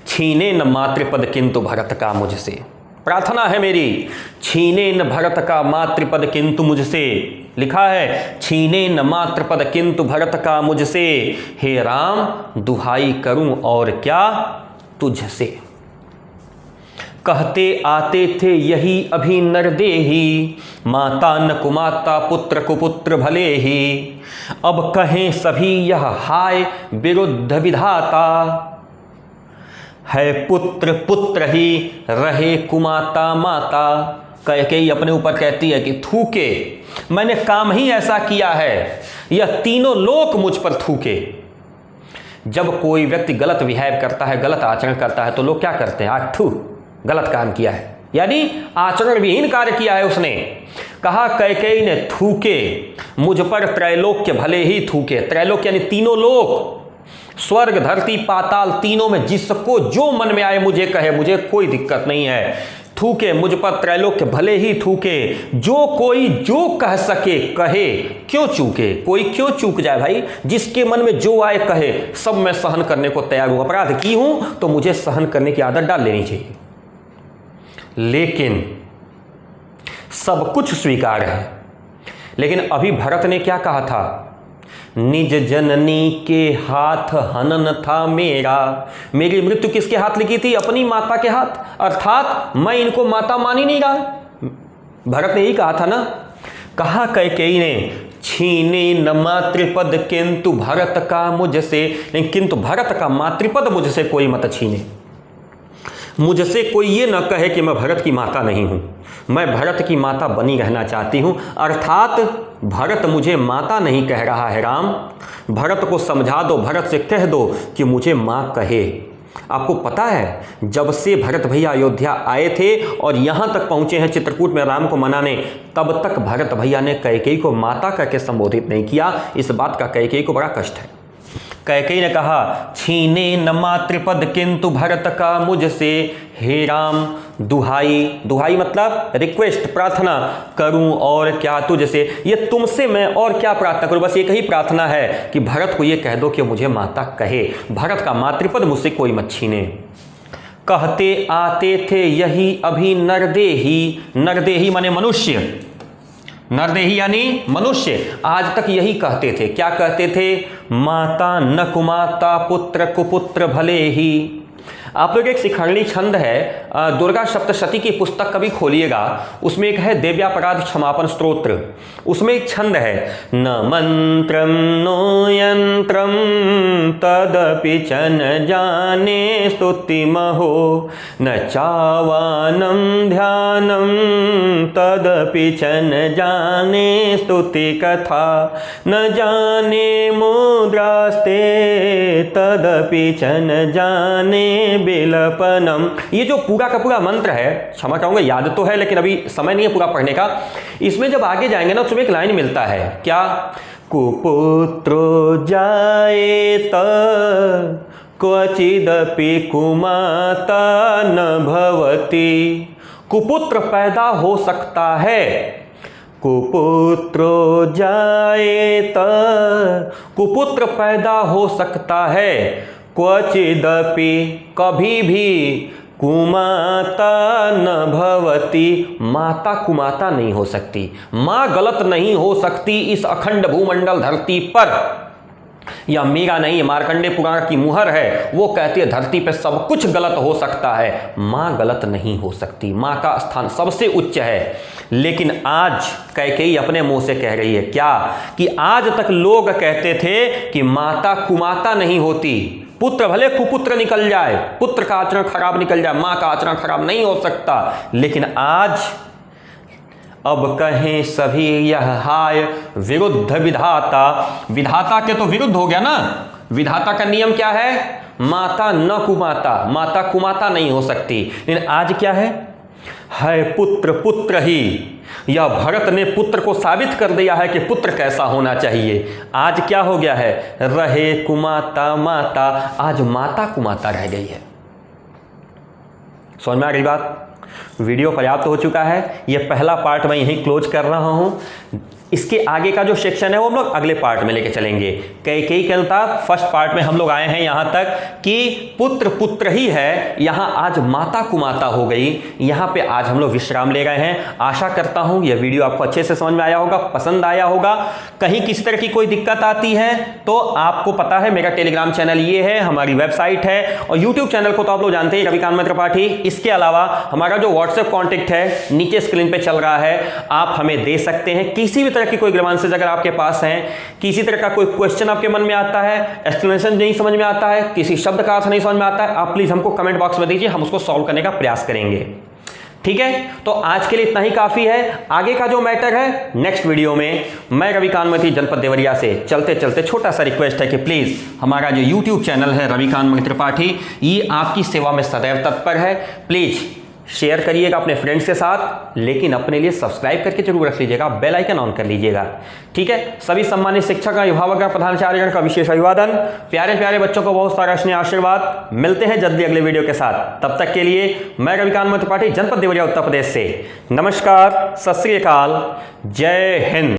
छीने न मातृपद किंतु भरत का मुझसे, प्रार्थना है मेरी, छीने न भरत का मातृपद किंतु मुझसे। लिखा है छीने न मातृपद किंतु भरत का मुझसे, हे राम दुहाई करूं और क्या तुझसे। कहते आते थे यही अभी नरदेही, माता न कुमाता पुत्र कुपुत्र भले ही। अब कहें सभी यह हाय विरुद्ध विधाता, है पुत्र पुत्र ही रहे कुमाता माता। कैकेयी अपने ऊपर कहती है कि थूके, मैंने काम ही ऐसा किया है, यह तीनों लोक मुझ पर थूके। जब कोई व्यक्ति गलत बिहेव करता है, गलत आचरण करता है, तो लोग क्या करते हैं? आज थू, गलत काम किया है, यानी आचरण विहीन कार्य किया है उसने। कहा कैकेयी ने थूके मुझ पर त्रैलोक्य भले ही थूके। त्रैलोक्य यानी तीनों लोक, स्वर्ग धरती पाताल, तीनों में जिसको जो मन में आए मुझे कहे, मुझे कोई दिक्कत नहीं है। थूके मुझ पर त्रैलोक्य भले ही थूके, जो कोई जो कह सके कहे क्यों चूके। कोई क्यों चूक जाए भाई, जिसके मन में जो आए कहे, सब मैं सहन करने को तैयार हूं। अपराध की हूं तो मुझे सहन करने की आदत डाल लेनी चाहिए। लेकिन सब कुछ स्वीकार है। लेकिन अभी भरत ने क्या कहा था? निज जननी के हाथ हनन था मेरा। मेरी मृत्यु किसके हाथ लिखी थी? अपनी माता के हाथ। अर्थात मैं इनको माता मान ही नहीं रहा। भरत ने यही कहा था ना। कहा कैकेयी ने, छीने न मातृपद किंतु भरत का मुझसे, नहीं किंतु भरत का मातृपद मुझसे कोई मत छीने। मुझसे कोई ये न कहे कि मैं भरत की माता नहीं हूँ, मैं भरत की माता बनी रहना चाहती हूँ। अर्थात भरत मुझे माता नहीं कह रहा है राम, भरत को समझा दो, भरत से कह दो कि मुझे माँ कहे। आपको पता है जब से भरत भैया अयोध्या आए थे और यहाँ तक पहुँचे हैं चित्रकूट में राम को मनाने, तब तक भरत भैया ने कैकेयी को माता करके संबोधित नहीं किया। इस बात का कैकेयी को बड़ा कष्ट है। कैकेयी ने कहा, छीने न मातृपद किंतु भरत का मुझसे, हे राम दुहाई, दुहाई मतलब रिक्वेस्ट, प्रार्थना करूं और क्या तुझसे, ये तुमसे मैं और क्या प्रार्थना करूं, बस एक ही प्रार्थना है कि भरत को ये कह दो कि मुझे माता कहे, भरत का मातृपद मुझसे कोई मत छीने। कहते आते थे यही अभी नरदेही, नरदेही माने मनुष्य, नरदेही यानी मनुष्य, आज तक यही कहते थे। क्या कहते थे? माता न कुमाता पुत्र कुपुत्र भले ही। आप लोग एक शिखंडी छंद है, दुर्गा सप्तशती की पुस्तक कभी खोलिएगा, उसमें एक है देव्यापराध क्षमापन स्तोत्र, उसमें एक छंद है, न मंत्रम नो यंत्रम तदपि च न जाने स्तुति महो, न चावानम ध्यानम तदपि च न जाने स्तुति कथा, न जाने मुद्रास्ते तदपि च न जाने बेलपनम। ये जो पूरा का पूरा मंत्र है, क्षमा चाहूंगा याद तो है लेकिन अभी समय नहीं है पूरा पढ़ने का। इसमें जब आगे जाएंगे ना तो एक लाइन मिलता है, क्या? कुपुत्रो जायेत क्वचिदपि कुमाता न भवति। कुपुत्र पैदा हो सकता है, कुपुत्रो जायेत, कुपुत्र पैदा हो सकता है, क्वचिदपि कभी भी, कुमाता न भवति माता कुमाता नहीं हो सकती, माँ गलत नहीं हो सकती इस अखंड भूमंडल धरती पर। यह मेरा नहीं, मार्कंडे पुराण की मुहर है, वो कहती है धरती पे सब कुछ गलत हो सकता है, माँ गलत नहीं हो सकती, माँ का स्थान सबसे उच्च है। लेकिन आज कैकेयी अपने मुंह से कह रही है क्या? कि आज तक लोग कहते थे कि माता कुमाता नहीं होती, पुत्र भले कुपुत्र निकल जाए, पुत्र का आचरण खराब निकल जाए, मां का आचरण खराब नहीं हो सकता। लेकिन आज अब कहें सभी यह हाय विरुद्ध विधाता, विधाता के तो विरुद्ध हो गया ना। विधाता का नियम क्या है? माता न कुमाता, माता कुमाता नहीं हो सकती। लेकिन आज क्या है पुत्र पुत्र ही। यह भरत ने पुत्र को साबित कर दिया है कि पुत्र कैसा होना चाहिए। आज क्या हो गया है? रहे कुमाता माता, आज माता कुमाता रह गई है। समझ में आ गई बात? वीडियो पर्याप्त हो चुका है, यह पहला पार्ट मैं यहीं क्लोज कर रहा हूं। इसके आगे का जो सेक्शन है वो हम लोग अगले पार्ट में लेके चलेंगे। कैकेयी के अनुसार फर्स्ट पार्ट में हम लोग आए हैं यहां तक कि पुत्र पुत्र ही है, यहां आज माता कुमाता हो गई। यहां पे आज हम लोग विश्राम ले गए हैं। आशा करता हूं यह वीडियो आपको अच्छे से समझ में आया होगा, पसंद आया होगा। कहीं किसी तरह की कोई दिक्कत आती है तो आपको पता है मेरा टेलीग्राम चैनल ये है, हमारी वेबसाइट है, और यूट्यूब चैनल को तो आप लोग जानते हैं रविकांत मित्र त्रिपाठी। इसके अलावा हमारा जो व्हाट्सएप कॉन्टेक्ट है नीचे स्क्रीन पे चल रहा है, आप हमें दे सकते हैं। किसी भी तरह की कोई ग्रामांसेज अगर आपके पास है, किसी तरह का कोई क्वेश्चन आपके मन में आता है, एक्सप्लेनेशन नहीं समझ में आता है, किसी शब्द का अर्थ नहीं समझ में आता है, आप प्लीज हमको कमेंट बॉक्स में दीजिए, हम उसको सॉल्व करने का प्रयास करेंगे। ठीक है, तो आज के लिए इतना ही काफी है। आगे का जो मैटर है नेक्स्ट वीडियो में। मैं रविकांत मित्र जनपद देवरिया से चलते चलते छोटा सा रिक्वेस्ट है कि प्लीज हमारा जो यूट्यूब चैनल है रविकांत मित्र त्रिपाठी, ये आपकी सेवा में सदैव तत्पर है। प्लीज शेयर करिएगा अपने फ्रेंड्स के साथ, लेकिन अपने लिए सब्सक्राइब करके जरूर रख लीजिएगा, बेल आइकन ऑन कर लीजिएगा। ठीक है, सभी सम्मानित शिक्षक अभिभावक प्रधानाचार्यगण का विशेष अभिवादन, प्यारे प्यारे बच्चों को बहुत सारा स्नेह आशीर्वाद। मिलते हैं जल्दी अगले वीडियो के साथ, तब तक के लिए मैं रविकांत मित्र त्रिपाठी जनपद देवरिया उत्तर प्रदेश से नमस्कार, सत श्री अकाल, जय हिंद।